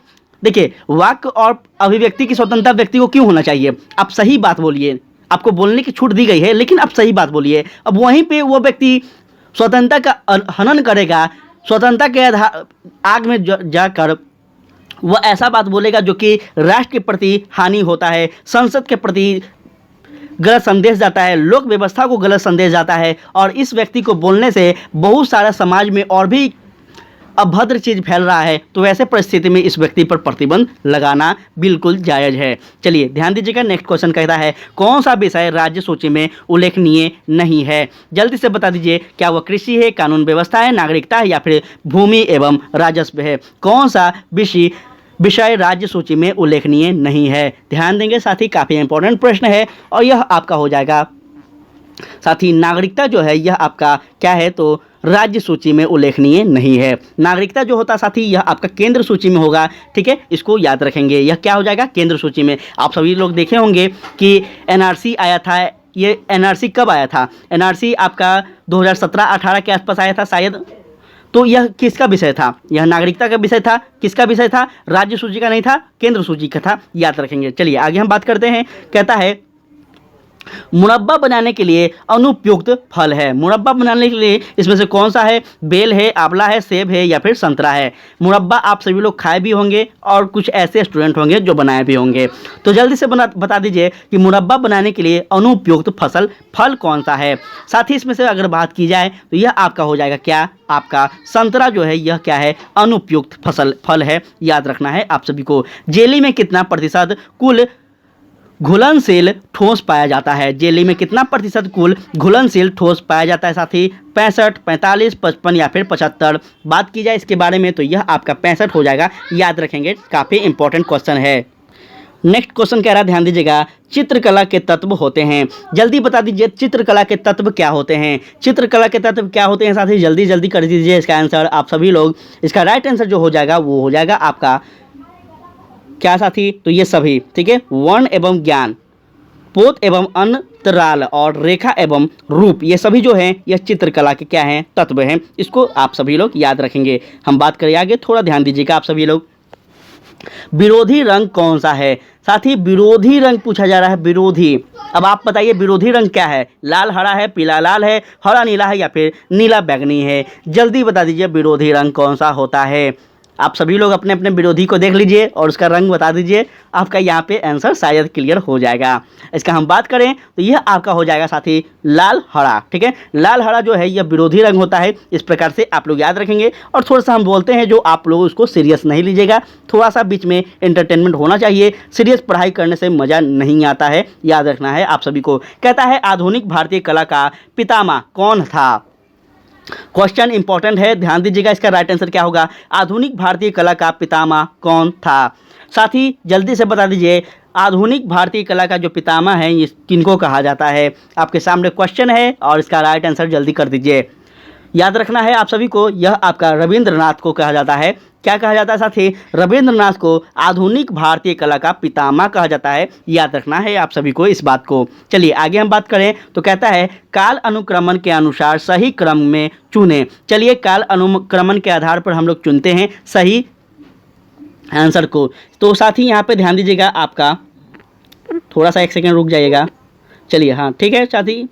देखिए वाक और अभिव्यक्ति की स्वतंत्रता व्यक्ति को क्यों होना चाहिए, आप सही बात बोलिए, आपको बोलने की छूट दी गई है लेकिन आप सही बात बोलिए। अब वहीं पे वो व्यक्ति स्वतंत्रता का हनन करेगा, स्वतंत्रता के आग में जाकर वह ऐसा बात बोलेगा जो कि राष्ट्र के प्रति हानि होता है, संसद के प्रति गलत संदेश जाता है, लोक व्यवस्था को गलत संदेश जाता है, और इस व्यक्ति को बोलने से बहुत सारा समाज में और भी अभद्र चीज़ फैल रहा है। तो वैसे परिस्थिति में इस व्यक्ति पर प्रतिबंध लगाना बिल्कुल जायज़ है। चलिए ध्यान दीजिएगा, नेक्स्ट क्वेश्चन कहता है कौन सा विषय राज्य सूची में उल्लेखनीय नहीं है। जल्दी से बता दीजिए, क्या वह कृषि है, कानून व्यवस्था है, नागरिकता है या फिर भूमि एवं राजस्व है। कौन सा विषय राज्य सूची में उल्लेखनीय नहीं है। ध्यान देंगे साथ ही, काफ़ी इंपॉर्टेंट प्रश्न है और यह आपका हो जाएगा साथ ही नागरिकता जो है यह आपका क्या है, तो राज्य सूची में उल्लेखनीय नहीं है। नागरिकता जो होता है साथी यह आपका केंद्र सूची में होगा, ठीक है, इसको याद रखेंगे। यह क्या हो जाएगा, केंद्र सूची में। आप सभी लोग देखे होंगे कि एनआरसी आया था। ये एनआरसी कब आया था, एनआरसी आपका 2017-18 के आसपास आया था शायद। तो यह किसका विषय था, यह नागरिकता का विषय था। किसका विषय था, राज्य सूची का नहीं था, केंद्र सूची का था, याद रखेंगे। चलिए आगे हम बात करते हैं। कहता है मुरब्बा बनाने के लिए अनुपयुक्त फल है। मुरब्बा बनाने के लिए इसमें से कौन सा है, बेल है, आंवला है, सेब है या फिर संतरा है। मुरब्बा आप सभी लोग खाए भी होंगे और कुछ ऐसे स्टूडेंट होंगे जो बनाए भी होंगे। तो जल्दी से बता दीजिए कि मुरब्बा बनाने के लिए अनुपयुक्त फल कौन सा है। साथ ही इसमें से अगर बात की जाए तो यह आपका हो जाएगा क्या, आपका संतरा जो है यह क्या है, अनुपयुक्त फल है, याद रखना है आप सभी को। जेली में कितना प्रतिशत कुल घुलनशील ठोस पाया जाता है, जेली में कितना प्रतिशत कुल घुलनशील ठोस पाया जाता है साथी, 65, 45, 55 या फिर 75। बात की जाए इसके बारे में तो यह आपका 65 हो जाएगा, याद रखेंगे, काफ़ी इंपॉर्टेंट क्वेश्चन है। नेक्स्ट क्वेश्चन कह रहा है, ध्यान दीजिएगा, चित्रकला के तत्व होते हैं। जल्दी बता दीजिए चित्रकला के तत्व क्या होते हैं। चित्रकला के तत्व क्या होते हैं साथी, जल्दी जल्दी कर दीजिए इसका आंसर आप सभी लोग। इसका राइट आंसर जो हो जाएगा वो हो जाएगा आपका क्या साथी, तो ये सभी, ठीक है, वर्ण एवं ज्ञान, पोत एवं अंतराल और रेखा एवं रूप, ये सभी जो हैं यह चित्रकला के क्या हैं, तत्व हैं। इसको आप सभी लोग याद रखेंगे। हम बात करें आगे, थोड़ा ध्यान दीजिएगा आप सभी लोग। विरोधी रंग कौन सा है साथी, विरोधी रंग पूछा जा रहा है, विरोधी। अब आप बताइए विरोधी रंग क्या है, लाल हरा है, पीला लाल है, हरा नीला है या फिर नीला बैंगनी है। जल्दी बता दीजिए विरोधी रंग कौन सा होता है। आप सभी लोग अपने अपने विरोधी को देख लीजिए और उसका रंग बता दीजिए, आपका यहाँ पे आंसर शायद क्लियर हो जाएगा। इसका हम बात करें तो यह आपका हो जाएगा साथी लाल हरा, ठीक है, लाल हरा जो है यह विरोधी रंग होता है। इस प्रकार से आप लोग याद रखेंगे। और थोड़ा सा हम बोलते हैं जो आप लोग उसको सीरियस नहीं लीजिएगा, थोड़ा सा बीच में एंटरटेनमेंट होना चाहिए, सीरियस पढ़ाई करने से मज़ा नहीं आता है, याद रखना है आप सभी को। कहता है आधुनिक भारतीय कला का पितामह कौन था। क्वेश्चन इंपॉर्टेंट है, ध्यान दीजिएगा। इसका राइट आंसर क्या होगा, आधुनिक भारतीय कला का पितामह कौन था। साथ ही जल्दी से बता दीजिए आधुनिक भारतीय कला का जो पितामह है ये किनको कहा जाता है। आपके सामने क्वेश्चन है और इसका राइट आंसर जल्दी कर दीजिए। याद रखना है आप सभी को, यह आपका रविंद्रनाथ को कहा जाता है। क्या कहा जाता है साथी, रविंद्रनाथ को आधुनिक भारतीय कला का पितामह कहा जाता है, याद रखना है आप सभी को इस बात को। चलिए आगे हम बात करें तो कहता है काल अनुक्रमण के अनुसार सही क्रम में चुनें। चलिए काल अनुक्रमण के आधार पर हम लोग चुनते हैं सही आंसर को। तो साथी यहाँ पे ध्यान दीजिएगा, आपका थोड़ा सा 1 सेकेंड रुक जाइएगा। चलिए हाँ ठीक है साथी,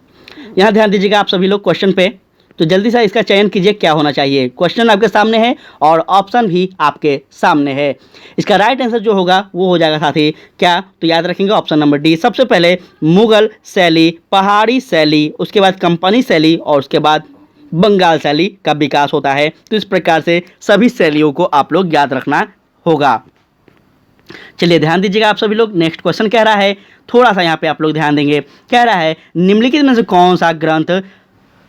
यहाँ ध्यान दीजिएगा आप सभी लोग क्वेश्चन पे। तो जल्दी से इसका चयन कीजिए क्या होना चाहिए। क्वेश्चन आपके सामने है और ऑप्शन भी आपके सामने है। इसका राइट आंसर जो होगा वो हो जाएगा साथी क्या, तो याद रखेंगे ऑप्शन नंबर डी। सबसे पहले मुगल शैली, पहाड़ी शैली, उसके बाद कंपनी शैली और उसके बाद बंगाल शैली का विकास होता है। तो इस प्रकार से सभी शैलियों को आप लोग याद रखना होगा। चलिए ध्यान दीजिएगा आप सभी लोग। नेक्स्ट क्वेश्चन कह रहा है, थोड़ा सा यहाँ पे आप लोग ध्यान देंगे। कह रहा है निम्नलिखित में से कौन सा ग्रंथ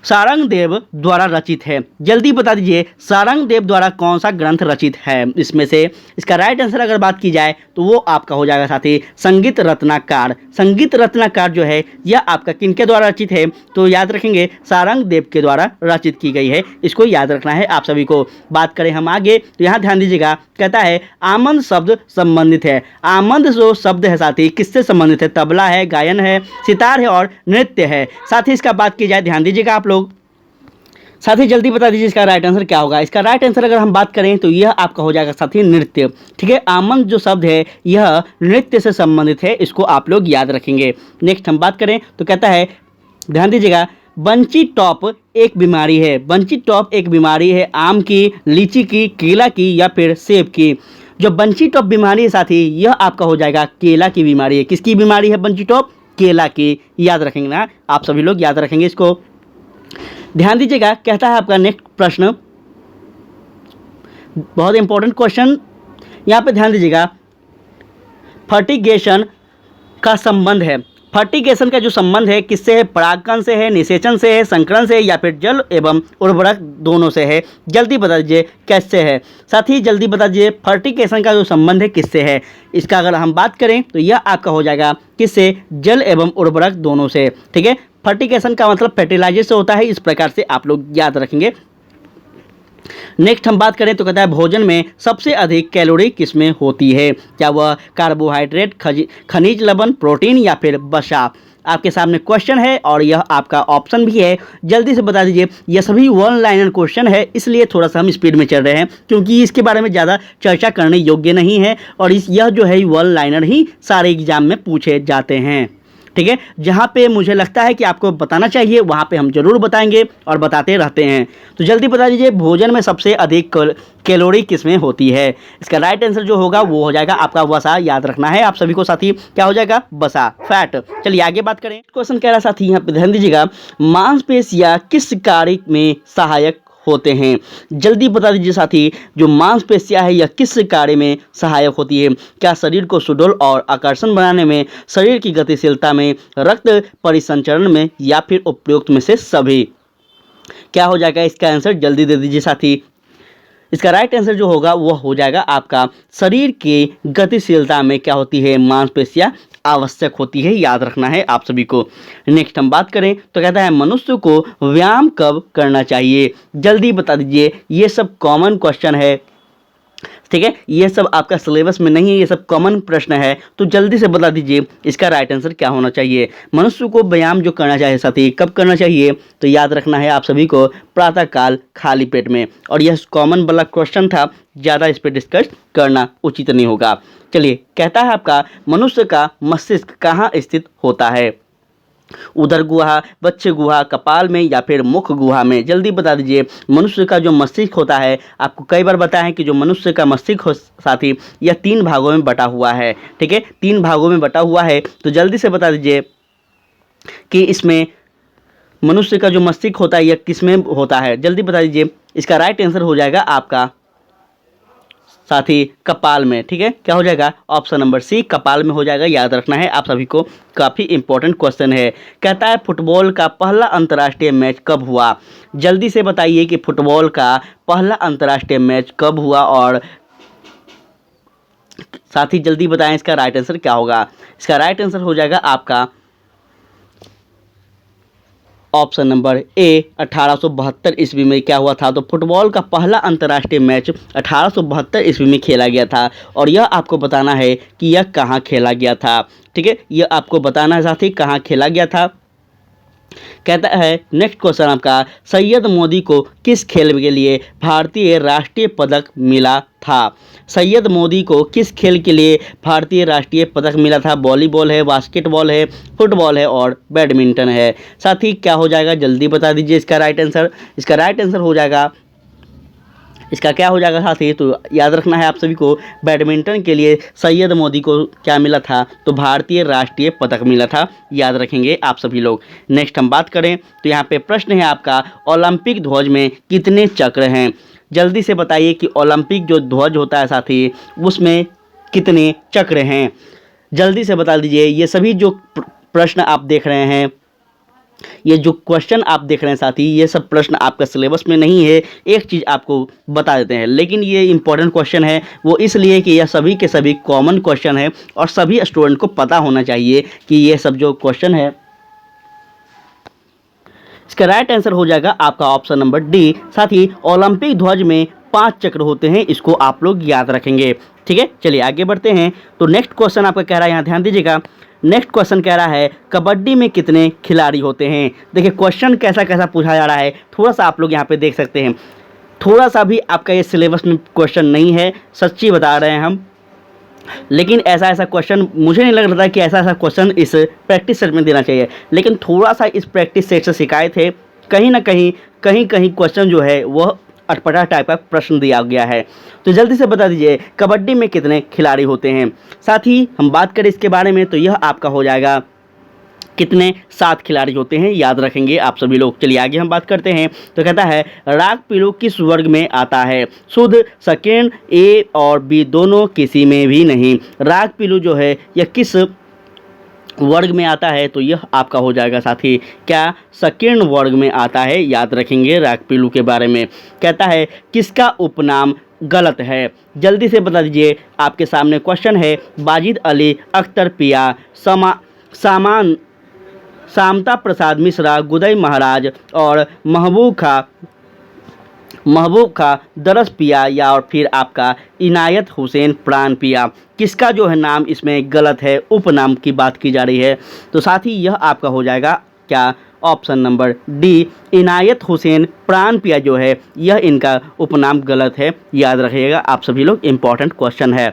सारंगदेव द्वारा रचित है। जल्दी बता दीजिए सारंगदेव द्वारा कौन सा ग्रंथ रचित है इसमें से। इसका राइट आंसर अगर बात की जाए तो वो आपका हो जाएगा साथी संगीत रत्नाकर। संगीत रत्नाकर जो है यह आपका किनके द्वारा रचित है, तो याद रखेंगे सारंगदेव के द्वारा रचित की गई है, इसको याद रखना है आप सभी को। बात करें हम आगे तो यहाँ ध्यान दीजिएगा, कहता है आमद शब्द संबंधित है। आमद जो शब्द है साथी किससे संबंधित है, तबला है, गायन है, सितार है और नृत्य है। साथ ही इसका बात की जाए ध्यान दीजिएगा आप लोग। साथ ही जल्दी बता दीजिए इसका राइट आंसर क्या होगा। इसका राइट आंसर अगर हम बात करें तो यह आपका हो जाएगा साथी नृत्य, ठीक है। आमद जो शब्द है यह नृत्य से संबंधित है, इसको आप लोग याद रखेंगे। नेक्स्ट हम बात करें तो कहता है ध्यान दीजिएगा बंची टॉप एक बीमारी है। बंची टॉप एक बीमारी है आम की, लीची की, केला की या फिर सेब की। जो बंची टॉप बीमारी है साथी यह आपका हो जाएगा केला की बीमारी है। किसकी बीमारी है बंची टॉप, केला की, याद रखेंगे ना आप सभी लोग, याद रखेंगे इसको। ध्यान दीजिएगा, कहता है आपका नेक्स्ट प्रश्न बहुत इंपॉर्टेंट क्वेश्चन, यहाँ पे ध्यान दीजिएगा फर्टिगेशन का संबंध है। फर्टिगेशन का जो संबंध है किससे है, परागकण से है, निषेचन से है, संकरण से है या फिर जल एवं उर्वरक दोनों से है। जल्दी बता दीजिए कैसे है। साथ ही जल्दी बता दीजिए फर्टिगेशन का जो संबंध है किससे है। इसका अगर हम बात करें तो यह आपका हो जाएगा किससे, जल एवं उर्वरक दोनों से, ठीक है। फर्टिगेशन का मतलब फर्टिलाइजर से होता है, इस प्रकार से आप लोग याद रखेंगे। नेक्स्ट हम बात करें तो कहता है भोजन में सबसे अधिक कैलोरी किसमें होती है? क्या वह कार्बोहाइड्रेट, खनिज लवण, प्रोटीन या फिर वसा? आपके सामने क्वेश्चन है और यह आपका ऑप्शन भी है, जल्दी से बता दीजिए। यह सभी वन लाइनर क्वेश्चन है, इसलिए थोड़ा सा हम स्पीड में चल रहे हैं क्योंकि इसके बारे में ज़्यादा चर्चा करने योग्य नहीं है और यह जो है वन लाइनर ही सारे एग्जाम में पूछे जाते हैं। ठीक है, जहाँ पे मुझे लगता है कि आपको बताना चाहिए वहाँ पे हम जरूर बताएंगे और बताते रहते हैं। तो जल्दी बता दीजिए भोजन में सबसे अधिक कैलोरी किसमें होती है? इसका राइट आंसर जो होगा वो हो जाएगा आपका वसा। याद रखना है आप सभी को साथी, क्या हो जाएगा? वसा, फैट। चलिए आगे बात करें। क्वेश्चन कह रहा साथी यहाँ पे ध्यान दीजिएगा, मांसपेशियां किस कार्य में सहायक होते हैं? जल्दी बता दीजिए साथी, जो मांसपेशियां है यह किस कार्य में सहायक होती है? क्या शरीर को सुडौल और आकर्षण बनाने में, शरीर की गतिशीलता में, रक्त परिसंचरण में या फिर उपयुक्त में से सभी? क्या हो जाएगा इसका आंसर? जल्दी दे दीजिए साथी। इसका राइट आंसर जो होगा वो हो जाएगा आपका शरीर की गतिशीलता में क्या होती है? मांसपेशियां आवश्यक होती है, याद रखना है आप सभी को। नेक्स्ट हम बात करें तो कहता है मनुष्य को व्यायाम कब करना चाहिए? जल्दी बता दीजिए, ये सब कॉमन क्वेश्चन है, ठीक है, ये सब आपका सिलेबस में नहीं है, ये सब कॉमन प्रश्न है, तो जल्दी से बता दीजिए इसका राइट आंसर क्या होना चाहिए। मनुष्य को व्यायाम जो करना चाहिए साथी, कब करना चाहिए? तो याद रखना है आप सभी को, प्रातःकाल खाली पेट में। और यह कॉमन वाला क्वेश्चन था, ज़्यादा इस पर डिस्कस करना उचित नहीं होगा। चलिए, कहता है आपका मनुष्य का मस्तिष्क कहाँ स्थित होता है? उदर गुहा, वक्ष गुहा, कपाल में या फिर मुख गुहा में? जल्दी बता दीजिए। मनुष्य का जो मस्तिष्क होता है, आपको कई बार बताया है कि जो मनुष्य का मस्तिष्क हो साथी, यह 3 भागों में बटा हुआ है। ठीक है, 3 भागों में बटा हुआ है, तो जल्दी से बता दीजिए कि इसमें मनुष्य का जो मस्तिष्क होता है यह किस में होता है? जल्दी बता दीजिए। इसका राइट आंसर हो जाएगा आपका साथी कपाल में। ठीक है, क्या हो जाएगा? ऑप्शन नंबर सी, कपाल में हो जाएगा। याद रखना है आप सभी को, काफ़ी इंपॉर्टेंट क्वेश्चन है। कहता है फुटबॉल का पहला अंतर्राष्ट्रीय मैच कब हुआ? जल्दी से बताइए कि फुटबॉल का पहला अंतर्राष्ट्रीय मैच कब हुआ और साथी जल्दी बताएं इसका राइट आंसर क्या होगा। इसका राइट आंसर हो जाएगा आपका ऑप्शन नंबर ए, 1872 ईस्वी में क्या हुआ था? तो फुटबॉल का पहला अंतर्राष्ट्रीय मैच 1872 ईस्वी में खेला गया था और यह आपको बताना है कि यह कहाँ खेला गया था। ठीक है, यह आपको बताना है साथी कहाँ खेला गया था। कहता है नेक्स्ट क्वेश्चन आपका, सैयद मोदी को किस खेल के लिए भारतीय राष्ट्रीय पदक मिला था? सैयद मोदी को किस खेल के लिए भारतीय राष्ट्रीय पदक मिला था? वॉलीबॉल है, बास्केटबॉल है, फुटबॉल है और बैडमिंटन है। साथी क्या हो जाएगा? जल्दी बता दीजिए इसका राइट आंसर। इसका राइट आंसर हो जाएगा, इसका क्या हो जाएगा साथी? तो याद रखना है आप सभी को, बैडमिंटन के लिए सैयद मोदी को क्या मिला था? तो भारतीय राष्ट्रीय पदक मिला था, याद रखेंगे आप सभी लोग। नेक्स्ट हम बात करें तो यहाँ पे प्रश्न है आपका, ओलंपिक ध्वज में कितने चक्र हैं? जल्दी से बताइए कि ओलंपिक जो ध्वज होता है साथी, उसमें कितने चक्र हैं? जल्दी से बता दीजिए। ये सभी जो प्रश्न आप देख रहे हैं, ये जो क्वेश्चन आप देख रहे हैं साथी, ये सब प्रश्न आपका सिलेबस में नहीं है। एक चीज़ आपको बता देते हैं, लेकिन ये इंपॉर्टेंट क्वेश्चन है, वो इसलिए कि यह सभी के सभी कॉमन क्वेश्चन है और सभी स्टूडेंट को पता होना चाहिए कि ये सब जो क्वेश्चन है। इसका राइट आंसर हो जाएगा आपका ऑप्शन नंबर डी। साथ ही ओलंपिक ध्वज में 5 चक्र होते हैं, इसको आप लोग याद रखेंगे। ठीक है, चलिए आगे बढ़ते हैं। तो नेक्स्ट क्वेश्चन आपका कह रहा है, यहाँ ध्यान दीजिएगा। नेक्स्ट क्वेश्चन कह रहा है कबड्डी में कितने खिलाड़ी होते हैं? देखिए क्वेश्चन कैसा कैसा पूछा जा रहा है, थोड़ा सा आप लोग यहाँ पे देख सकते हैं। थोड़ा सा भी आपका ये सिलेबस में क्वेश्चन नहीं है, सच्ची बता रहे हैं हम। लेकिन ऐसा ऐसा क्वेश्चन मुझे नहीं लग रहा था कि ऐसा ऐसा क्वेश्चन इस प्रैक्टिस सेट में देना चाहिए, लेकिन थोड़ा सा इस प्रैक्टिस सेट से शिकायत है। कहीं ना कहीं क्वेश्चन जो है वह अटपटा टाइप का प्रश्न दिया गया है। तो जल्दी से बता दीजिए कबड्डी में कितने खिलाड़ी होते हैं? साथ ही हम बात करें इसके बारे में तो यह आपका हो जाएगा कितने? 7 खिलाड़ी होते हैं, याद रखेंगे आप सभी लोग। चलिए आगे हम बात करते हैं। तो कहता है राग पीलू किस वर्ग में आता है? शुद्ध, संकीर्ण, ए और बी दोनों, किसी में भी नहीं। राग पीलू जो है यह किस वर्ग में आता है? तो यह आपका हो जाएगा साथी क्या? संकीर्ण वर्ग में आता है, याद रखेंगे राग पीलू के बारे में। कहता है किसका उपनाम गलत है? जल्दी से बता दीजिए। आपके सामने क्वेश्चन है, बाजिद अली, अख्तर पिया, सामान शामता प्रसाद मिश्रा, गुदई महाराज और महबूब खा दरस पिया, या और फिर आपका इनायत हुसैन प्राण पिया। किसका जो है नाम इसमें गलत है, उपनाम की बात की जा रही है। तो साथ ही यह आपका हो जाएगा क्या, ऑप्शन नंबर डी, इनायत हुसैन प्राण पिया जो है यह इनका उपनाम गलत है, याद रखिएगा आप सभी लोग, इम्पॉर्टेंट क्वेश्चन है।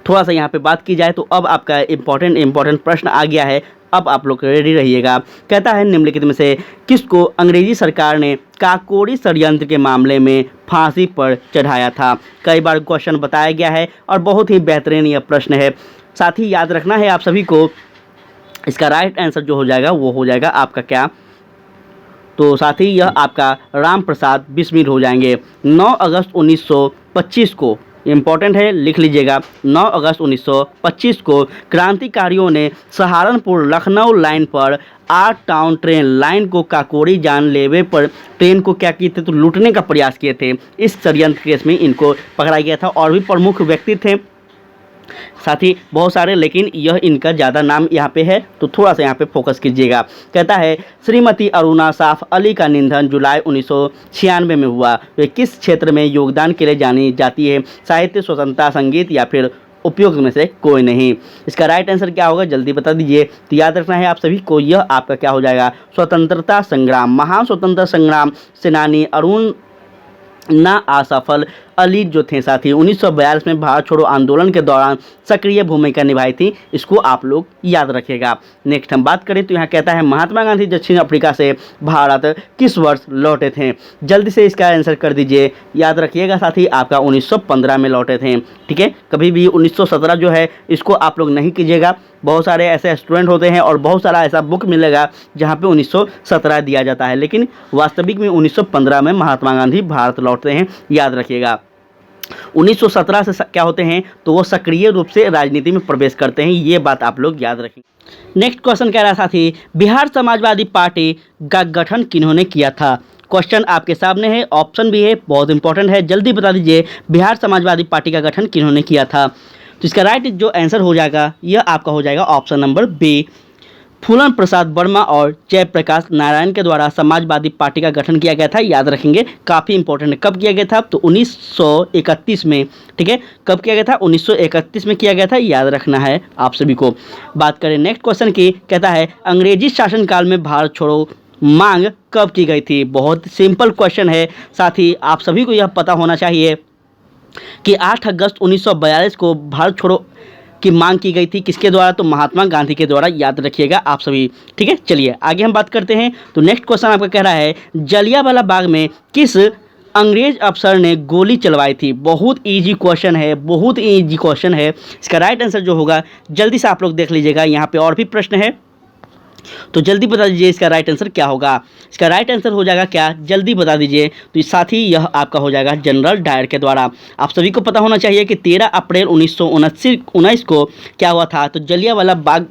थोड़ा सा यहाँ पे बात की जाए तो अब आपका इम्पॉर्टेंट प्रश्न आ गया है, अब आप लोग रेडी रहिएगा। कहता है निम्नलिखित में से किसको अंग्रेजी सरकार ने काकोरी षड्यंत्र के मामले में फांसी पर चढ़ाया था। कई बार क्वेश्चन बताया गया है और बहुत ही बेहतरीन यह प्रश्न है। साथ ही याद रखना है आप सभी को, इसका राइट आंसर जो हो जाएगा वो हो जाएगा आपका क्या, तो साथ ही यह आपका राम प्रसाद बिस्मिल हो जाएंगे। 9 अगस्त 1925 को, इम्पॉर्टेंट है लिख लीजिएगा, 9 अगस्त 1925 को क्रांतिकारियों ने सहारनपुर लखनऊ लाइन पर 8 टाउन ट्रेन लाइन को काकोरी जानलेवे पर ट्रेन को क्या किए थे, तो लूटने का प्रयास किए थे। इस षड्यंत्र केस में इनको पकड़ा गया था और भी प्रमुख व्यक्ति थे साथ ही बहुत सारे, लेकिन यह इनका ज़्यादा नाम यहाँ पे है तो थोड़ा सा यहाँ पे फोकस कीजिएगा। कहता है श्रीमती अरुणा साफ अली का निधन जुलाई 1996 में हुआ। वे किस क्षेत्र में योगदान के लिए जानी जाती है, साहित्य, स्वतंत्रता, संगीत या फिर उपयुक्त में से कोई नहीं। इसका राइट आंसर क्या होगा जल्दी बता दीजिए। तो याद रखना है आप सभी को, यह आपका क्या हो जाएगा, स्वतंत्रता संग्राम। महान स्वतंत्रता संग्राम सेनानी अरुणा असफल अली जो थे साथी 1942 में भारत छोड़ो आंदोलन के दौरान सक्रिय भूमिका निभाई थी, इसको आप लोग याद रखिएगा। नेक्स्ट हम बात करें तो यहाँ कहता है महात्मा गांधी दक्षिण अफ्रीका से भारत किस वर्ष लौटे थे। जल्दी से इसका आंसर कर दीजिए, याद रखिएगा साथी आपका 1915 में लौटे थे। ठीक है, कभी भी 1917 जो है इसको आप लोग नहीं कीजिएगा, बहुत सारे ऐसे स्टूडेंट होते हैं और बहुत सारा ऐसा बुक मिलेगा जहाँ पे 1917 दिया जाता है, लेकिन वास्तविक में 1915 में महात्मा गांधी भारत लौटते हैं, याद रखिएगा। 1917 से क्या होते हैं तो वो सक्रिय रूप से राजनीति में प्रवेश करते हैं, ये बात आप लोग याद रखेंगे। नेक्स्ट क्वेश्चन कह रहा साथी, बिहार समाजवादी पार्टी का गठन किन्होंने किया था। क्वेश्चन आपके सामने है, ऑप्शन भी है, बहुत इंपॉर्टेंट है, जल्दी बता दीजिए बिहार समाजवादी पार्टी का गठन किन्होंने किया था। तो इसका राइट जो आंसर हो जाएगा यह आपका हो जाएगा ऑप्शन नंबर बी, फूलन प्रसाद वर्मा और जयप्रकाश नारायण के द्वारा समाजवादी पार्टी का गठन किया गया था, याद रखेंगे, काफ़ी इंपॉर्टेंट है। कब किया गया था तो 1931 में। ठीक है, कब किया गया था 1931 में किया गया था, याद रखना है आप सभी को। बात करें नेक्स्ट क्वेश्चन की, कहता है अंग्रेजी शासनकाल में भारत छोड़ो मांग कब की गई थी। बहुत सिंपल क्वेश्चन है, साथ ही आप सभी को यह पता होना चाहिए कि 8 अगस्त 1942 को भारत छोड़ो की मांग की गई थी, किसके द्वारा, तो महात्मा गांधी के द्वारा, याद रखिएगा आप सभी। ठीक है, चलिए आगे हम बात करते हैं। तो नेक्स्ट क्वेश्चन आपका कह रहा है जलियांवाला बाग में किस अंग्रेज अफसर ने गोली चलवाई थी। बहुत इजी क्वेश्चन है, बहुत इजी क्वेश्चन है। इसका राइट आंसर जो होगा जल्दी से आप लोग देख लीजिएगा, यहाँ पे और भी प्रश्न है तो जल्दी बता दीजिए इसका राइट आंसर क्या होगा। इसका राइट आंसर हो जाएगा क्या, जल्दी बता दीजिए। तो साथ ही यह आपका हो जाएगा जनरल डायर के द्वारा। आप सभी को पता होना चाहिए कि 13 अप्रैल 1919 को क्या हुआ था, तो जलियांवाला बाग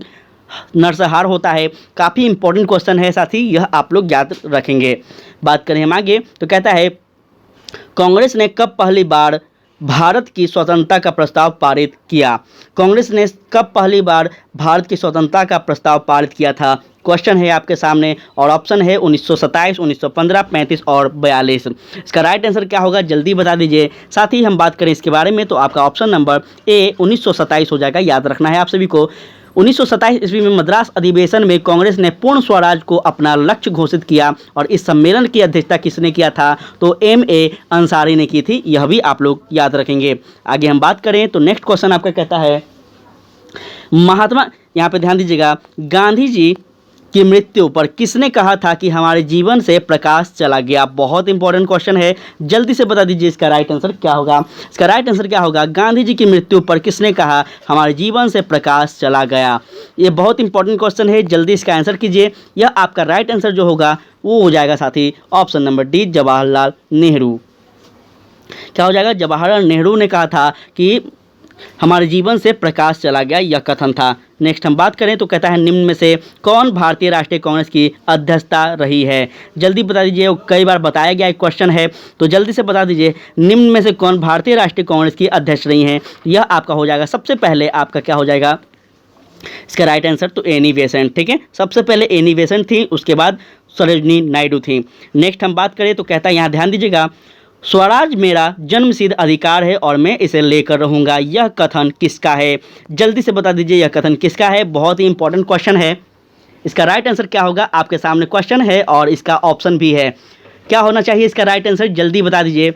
नरसंहार होता है। काफ़ी इंपॉर्टेंट क्वेश्चन है, साथ ही यह आप लोग याद रखेंगे। बात करें हम आगे तो कहता है कांग्रेस ने कब पहली बार भारत की स्वतंत्रता का प्रस्ताव पारित किया। कांग्रेस ने कब पहली बार भारत की स्वतंत्रता का प्रस्ताव पारित किया था। क्वेश्चन है आपके सामने और ऑप्शन है 1927, 1915, 35 और 42। इसका राइट आंसर क्या होगा जल्दी बता दीजिए। साथ ही हम बात करें इसके बारे में तो आपका ऑप्शन नंबर ए 1927 हो जाएगा, याद रखना है आप सभी को। 1927 ईस्वी में मद्रास अधिवेशन में कांग्रेस ने पूर्ण स्वराज को अपना लक्ष्य घोषित किया और इस सम्मेलन की अध्यक्षता किसने किया था, तो M.A. अंसारी ने की थी, यह भी आप लोग याद रखेंगे। आगे हम बात करें तो नेक्स्ट क्वेश्चन आपका कहता है महात्मा, यहाँ पे ध्यान दीजिएगा, गांधी जी की मृत्यु पर किसने कहा था कि हमारे जीवन से प्रकाश चला गया। बहुत इंपॉर्टेंट क्वेश्चन है, जल्दी से बता दीजिए इसका राइट आंसर क्या होगा। इसका राइट आंसर क्या होगा, गांधी जी की मृत्यु पर किसने कहा हमारे जीवन से प्रकाश चला गया। ये बहुत इंपॉर्टेंट क्वेश्चन है, जल्दी इसका आंसर कीजिए। यह आपका राइट आंसर जो होगा वो हो जाएगा साथी option number D, Jawaharlal Nehru. क्या हो जाएगा, जवाहरलाल नेहरू ने कहा था कि हमारे जीवन से प्रकाश चला गया, यह कथन था। नेक्स्ट हम बात करें तो कहता है निम्न में से कौन भारतीय राष्ट्रीय कांग्रेस की अध्यक्षता रही है। जल्दी बता दीजिए, कई बार बताया गया एक क्वेश्चन है तो जल्दी से बता दीजिए निम्न में से कौन भारतीय राष्ट्रीय कांग्रेस की अध्यक्ष रही हैं। यह आपका हो जाएगा सबसे पहले आपका क्या हो जाएगा इसका राइट आंसर तो एनी बेसेंट, ठीक है। सबसे पहले एनी बेसेंट थी, उसके बाद सरोजिनी नायडू थी। नेक्स्ट हम बात करें तो कहता है, यहाँ ध्यान दीजिएगा, स्वराज मेरा जन्मसिद्ध अधिकार है और मैं इसे लेकर रहूँगा, यह कथन किसका है? जल्दी से बता दीजिए यह कथन किसका है। बहुत ही इंपॉर्टेंट क्वेश्चन है। इसका राइट आंसर क्या होगा? आपके सामने क्वेश्चन है और इसका ऑप्शन भी है। क्या होना चाहिए इसका राइट आंसर? जल्दी बता दीजिए।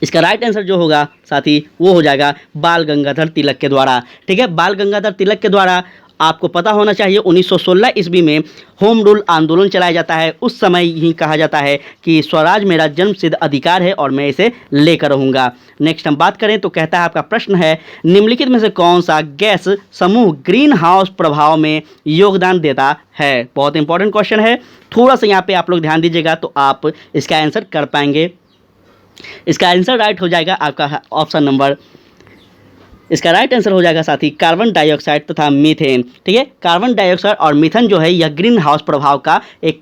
इसका राइट आंसर जो होगा साथी वो हो जाएगा बाल गंगाधर तिलक के द्वारा, ठीक है। बाल गंगाधर तिलक के द्वारा आपको पता होना चाहिए 1916 ईस्वी में होम रूल आंदोलन चलाया जाता है। उस समय ही कहा जाता है कि स्वराज मेरा जन्मसिद्ध अधिकार है और मैं इसे लेकर रहूँगा। नेक्स्ट हम बात करें तो कहता है, आपका प्रश्न है, निम्नलिखित में से कौन सा गैस समूह ग्रीन हाउस प्रभाव में योगदान देता है? बहुत इंपॉर्टेंट क्वेश्चन है। थोड़ा सा यहाँ पे आप लोग ध्यान दीजिएगा तो आप इसका आंसर कर पाएंगे। इसका आंसर राइट हो जाएगा आपका ऑप्शन नंबर, इसका राइट आंसर हो जाएगा साथी कार्बन डाइऑक्साइड तथा मीथेन, ठीक है। कार्बन डाइऑक्साइड और मीथेन जो है यह ग्रीन हाउस प्रभाव का एक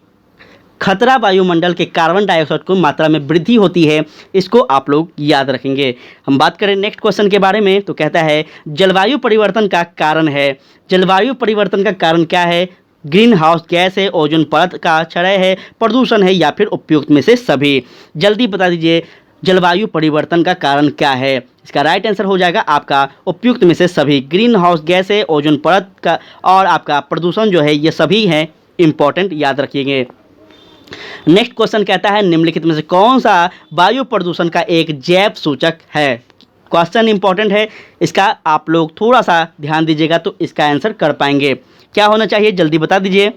खतरा, वायुमंडल के कार्बन डाइऑक्साइड को मात्रा में वृद्धि होती है, इसको आप लोग याद रखेंगे। हम बात करें नेक्स्ट क्वेश्चन के बारे में तो कहता है, जलवायु परिवर्तन का कारण है। जलवायु परिवर्तन का कारण क्या है? ग्रीन हाउस गैस है, ओजोन परत का क्षय है, प्रदूषण है या फिर उपयुक्त में से सभी? जल्दी बता दीजिए जलवायु परिवर्तन का कारण क्या है? इसका राइट आंसर हो जाएगा आपका उपयुक्त में से सभी। ग्रीन हाउस गैस है, ओजोन परत का और आपका प्रदूषण जो है ये सभी हैं इंपॉर्टेंट, याद रखिएगा। नेक्स्ट क्वेश्चन कहता है, निम्नलिखित में से कौन सा वायु प्रदूषण का एक जैव सूचक है? क्वेश्चन इंपॉर्टेंट है, इसका आप लोग थोड़ा सा ध्यान दीजिएगा तो इसका आंसर कर पाएंगे। क्या होना चाहिए? जल्दी बता दीजिए।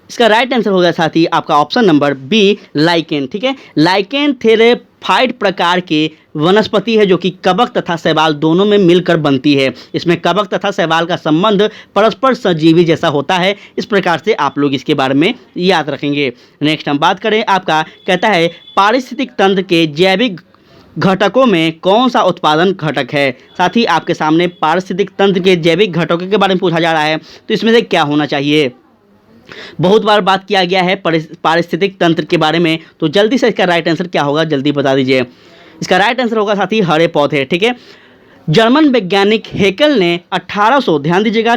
इसका राइट आंसर होगा साथी आपका ऑप्शन नंबर बी, लाइकेन, ठीक है। लाइकेन थेरेफाइड प्रकार के वनस्पति है जो कि कवक तथा शैवाल दोनों में मिलकर बनती है। इसमें कवक तथा शैवाल का संबंध परस्पर सजीवी जैसा होता है। इस प्रकार से आप लोग इसके बारे में याद रखेंगे। नेक्स्ट हम बात करें, आपका कहता है, पारिस्थितिक तंत्र के जैविक घटकों में कौन सा उत्पादन घटक है? साथ ही आपके सामने पारिस्थितिक तंत्र के जैविक घटकों के बारे में पूछा जा रहा है, तो इसमें से क्या होना चाहिए? बहुत बार बात किया गया है पारिस्थितिक तंत्र के बारे में, तो जल्दी से इसका राइट आंसर क्या होगा? जल्दी बता दीजिए। इसका राइट आंसर होगा साथी हरे पौधे, ठीक है। जर्मन वैज्ञानिक हेकल ने 1800 ध्यान दीजिएगा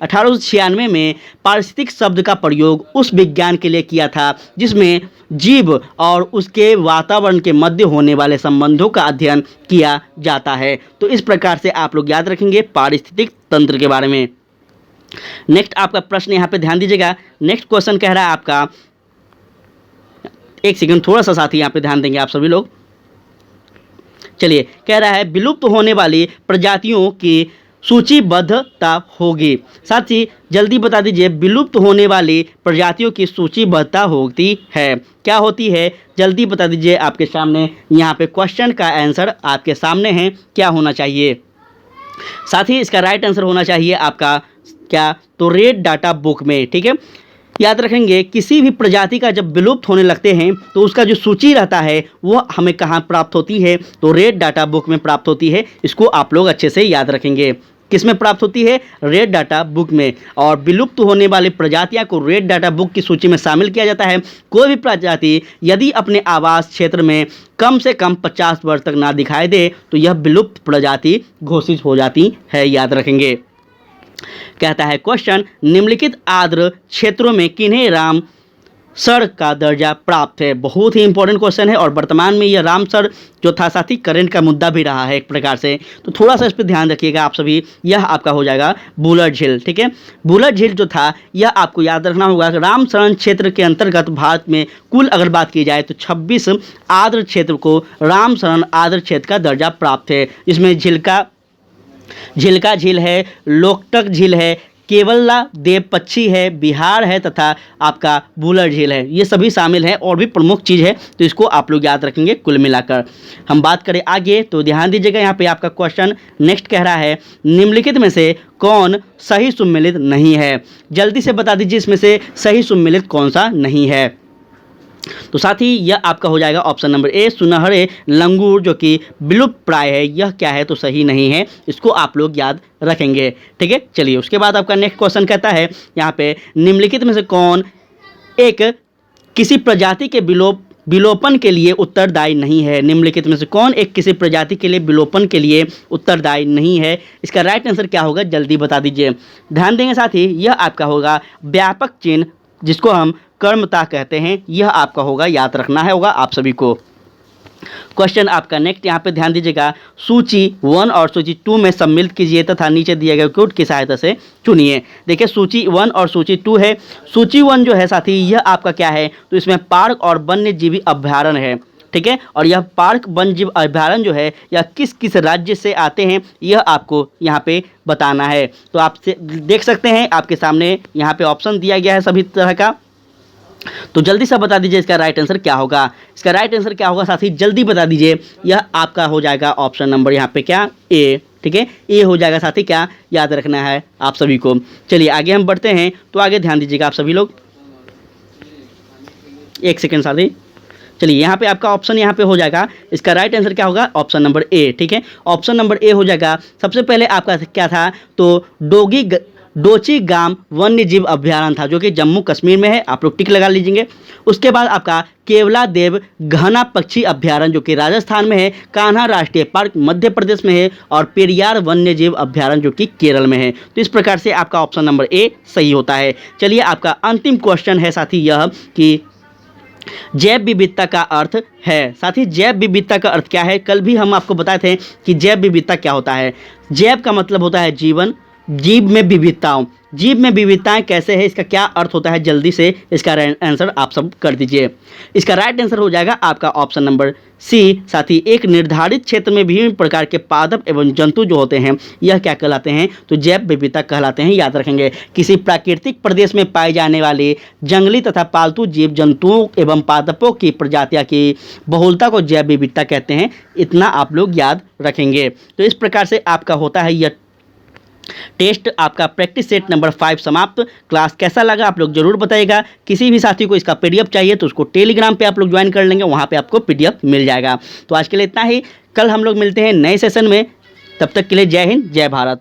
1896 में पारिस्थितिक शब्द का प्रयोग उस विज्ञान के लिए किया था जिसमें जीव और उसके वातावरण के मध्य होने वाले संबंधों का अध्ययन किया जाता है। तो इस प्रकार से आप लोग याद रखेंगे पारिस्थितिक तंत्र के बारे में। नेक्स्ट आपका प्रश्न यहाँ पे ध्यान दीजिएगा। नेक्स्ट क्वेश्चन कह रहा है आपका, एक सेकंड थोड़ा सा साथी यहाँ पे ध्यान देंगे आप सभी लोग। चलिए, कह रहा है विलुप्त होने वाली प्रजातियों की सूचीबद्धता होगी। साथी जल्दी बता दीजिए, विलुप्त होने वाली प्रजातियों की सूचीबद्धता होती है, क्या होती है? जल्दी बता दीजिए। आपके सामने यहाँ पे क्वेश्चन का आंसर आपके सामने है, क्या होना चाहिए? साथ ही इसका राइट आंसर होना चाहिए आपका क्या? तो रेड डाटा बुक में, ठीक है। याद रखेंगे, किसी भी प्रजाति का जब विलुप्त होने लगते हैं तो उसका जो सूची रहता है वो हमें कहाँ प्राप्त होती है? तो रेड डाटा बुक में प्राप्त होती है। इसको आप लोग अच्छे से याद रखेंगे। किस में प्राप्त होती है? रेड डाटा बुक में। और विलुप्त होने वाली प्रजातियां को रेड डाटा बुक की सूची में शामिल किया जाता है। कोई भी प्रजाति यदि अपने आवास क्षेत्र में कम से कम 50 वर्ष तक ना दिखाई दे तो यह विलुप्त प्रजाति घोषित हो जाती है, याद रखेंगे। कहता है क्वेश्चन, निम्नलिखित आर्द्र क्षेत्रों में किन्हें रामसर का दर्जा प्राप्त है? बहुत ही इंपॉर्टेंट क्वेश्चन है और वर्तमान में यह रामसर जो था साथी करंट का मुद्दा भी रहा है एक प्रकार से, तो थोड़ा सा इस पर ध्यान रखिएगा आप सभी। यह आपका हो जाएगा बुलर झील, ठीक है। बुलर झील जो था यह आपको याद रखना होगा। रामसरण क्षेत्र के अंतर्गत भारत में कुल अगर बात की जाए तो 26 आर्द्र क्षेत्र को रामसरण आर्द्र क्षेत्र का दर्जा प्राप्त है, जिसमें झिलका झील है, लोकटक झील है, केवला देव पक्षी है, बिहार है तथा आपका बुलर झील है। ये सभी शामिल हैं और भी प्रमुख चीज़ है, तो इसको आप लोग याद रखेंगे कुल मिलाकर। हम बात करें आगे तो ध्यान दीजिएगा, यहाँ पे आपका क्वेश्चन नेक्स्ट कह रहा है, निम्नलिखित में से कौन सही सुमेलित नहीं है? जल्दी से बता दीजिए इसमें से सही सुमेलित कौन सा नहीं है? तो साथ ही यह आपका हो जाएगा ऑप्शन नंबर ए, सुनहरे लंगूर जो कि विलुप्त प्राय है। यह क्या है? तो सही नहीं है, इसको आप लोग याद रखेंगे, ठीक है। चलिए, उसके बाद आपका नेक्स्ट क्वेश्चन कहता है यहाँ पे, निम्नलिखित में से कौन एक किसी प्रजाति के विलोपन के लिए उत्तरदायी नहीं है। निम्नलिखित में से कौन एक किसी प्रजाति के लिए विलोपन के लिए उत्तरदायी नहीं है? इसका राइट आंसर क्या होगा, जल्दी बता दीजिए। ध्यान देंगे साथी, यह आपका होगा व्यापक चिन्ह, जिसको हम कर्मता कहते हैं, यह आपका होगा, याद रखना है होगा आप सभी को। क्वेश्चन आपका नेक्स्ट यहाँ पे ध्यान दीजिएगा, सूची 1 और सूची 2 में सम्मिलित कीजिए तथा नीचे दिए गए कोड की सहायता से चुनिए। देखिए सूची 1 और सूची 2 है। सूची 1 जो है साथी, यह आपका क्या है, तो इसमें पार्क और वन्यजीवी अभ्यारण्य है, ठीक है। और यह पार्क वन्यजीव अभ्यारण्य जो है यह किस किस राज्य से आते हैं, यह आपको यहाँ पे बताना है। तो आप देख सकते हैं आपके सामने यहाँ पे ऑप्शन दिया गया है सभी तरह का, तो जल्दी से बता दीजिए इसका राइट आंसर क्या होगा। इसका राइट आंसर क्या होगा साथी, जल्दी बता दीजिए। यह आपका हो जाएगा ऑप्शन नंबर यहाँ पे क्या, ए, ठीक है, ए हो जाएगा साथी, क्या याद रखना है आप सभी को। चलिए आगे हम बढ़ते हैं, तो आगे ध्यान दीजिएगा आप सभी लोग, एक सेकेंड साथी। चलिए यहाँ पे आपका ऑप्शन यहाँ पे हो जाएगा, इसका राइट आंसर क्या होगा, ऑप्शन नंबर ए, ठीक है, ऑप्शन नंबर ए हो जाएगा। सबसे पहले आपका क्या था, तो डोची गाम वन्यजीव अभ्यारण्य था, जो कि जम्मू कश्मीर में है, आप लोग टिक लगा लीजिए। उसके बाद आपका केवला देव घना पक्षी अभ्यारण्य जो कि राजस्थान में है, कान्हा राष्ट्रीय पार्क मध्य प्रदेश में है, और पेरियार वन्यजीव अभ्यारण्य जो कि केरल में है। तो इस प्रकार से आपका ऑप्शन नंबर ए सही होता है। चलिए आपका अंतिम क्वेश्चन है साथी यह कि जैव विविधता का अर्थ है। साथी जैव विविधता का अर्थ क्या है, कल भी हम आपको बताए थे कि जैव विविधता क्या होता है। जैव का मतलब होता है जीवन, जीव में विविधताओं, जीव में विविधताएं कैसे है, इसका क्या अर्थ होता है, जल्दी से इसका आंसर आप सब कर दीजिए। इसका राइट आंसर हो जाएगा आपका ऑप्शन नंबर सी। साथ ही एक निर्धारित क्षेत्र में विभिन्न प्रकार के पादप एवं जंतु जो होते हैं, यह क्या कहलाते हैं, तो जैव विविधता कहलाते हैं, याद रखेंगे। किसी प्राकृतिक प्रदेश में पाए जाने वाले जंगली तथा पालतू जीव जंतुओं एवं पादपों की प्रजातियां की बहुलता को जैव विविधता कहते हैं, इतना आप लोग याद रखेंगे। तो इस प्रकार से आपका होता है यह टेस्ट, आपका प्रैक्टिस सेट नंबर 5 समाप्त। क्लास कैसा लगा आप लोग जरूर बताइएगा। किसी भी साथी को इसका पीडीएफ चाहिए तो उसको टेलीग्राम पे आप लोग ज्वाइन कर लेंगे, वहाँ पे आपको पीडीएफ मिल जाएगा। तो आज के लिए इतना ही, कल हम लोग मिलते हैं नए सेशन में, तब तक के लिए जय हिंद जय भारत।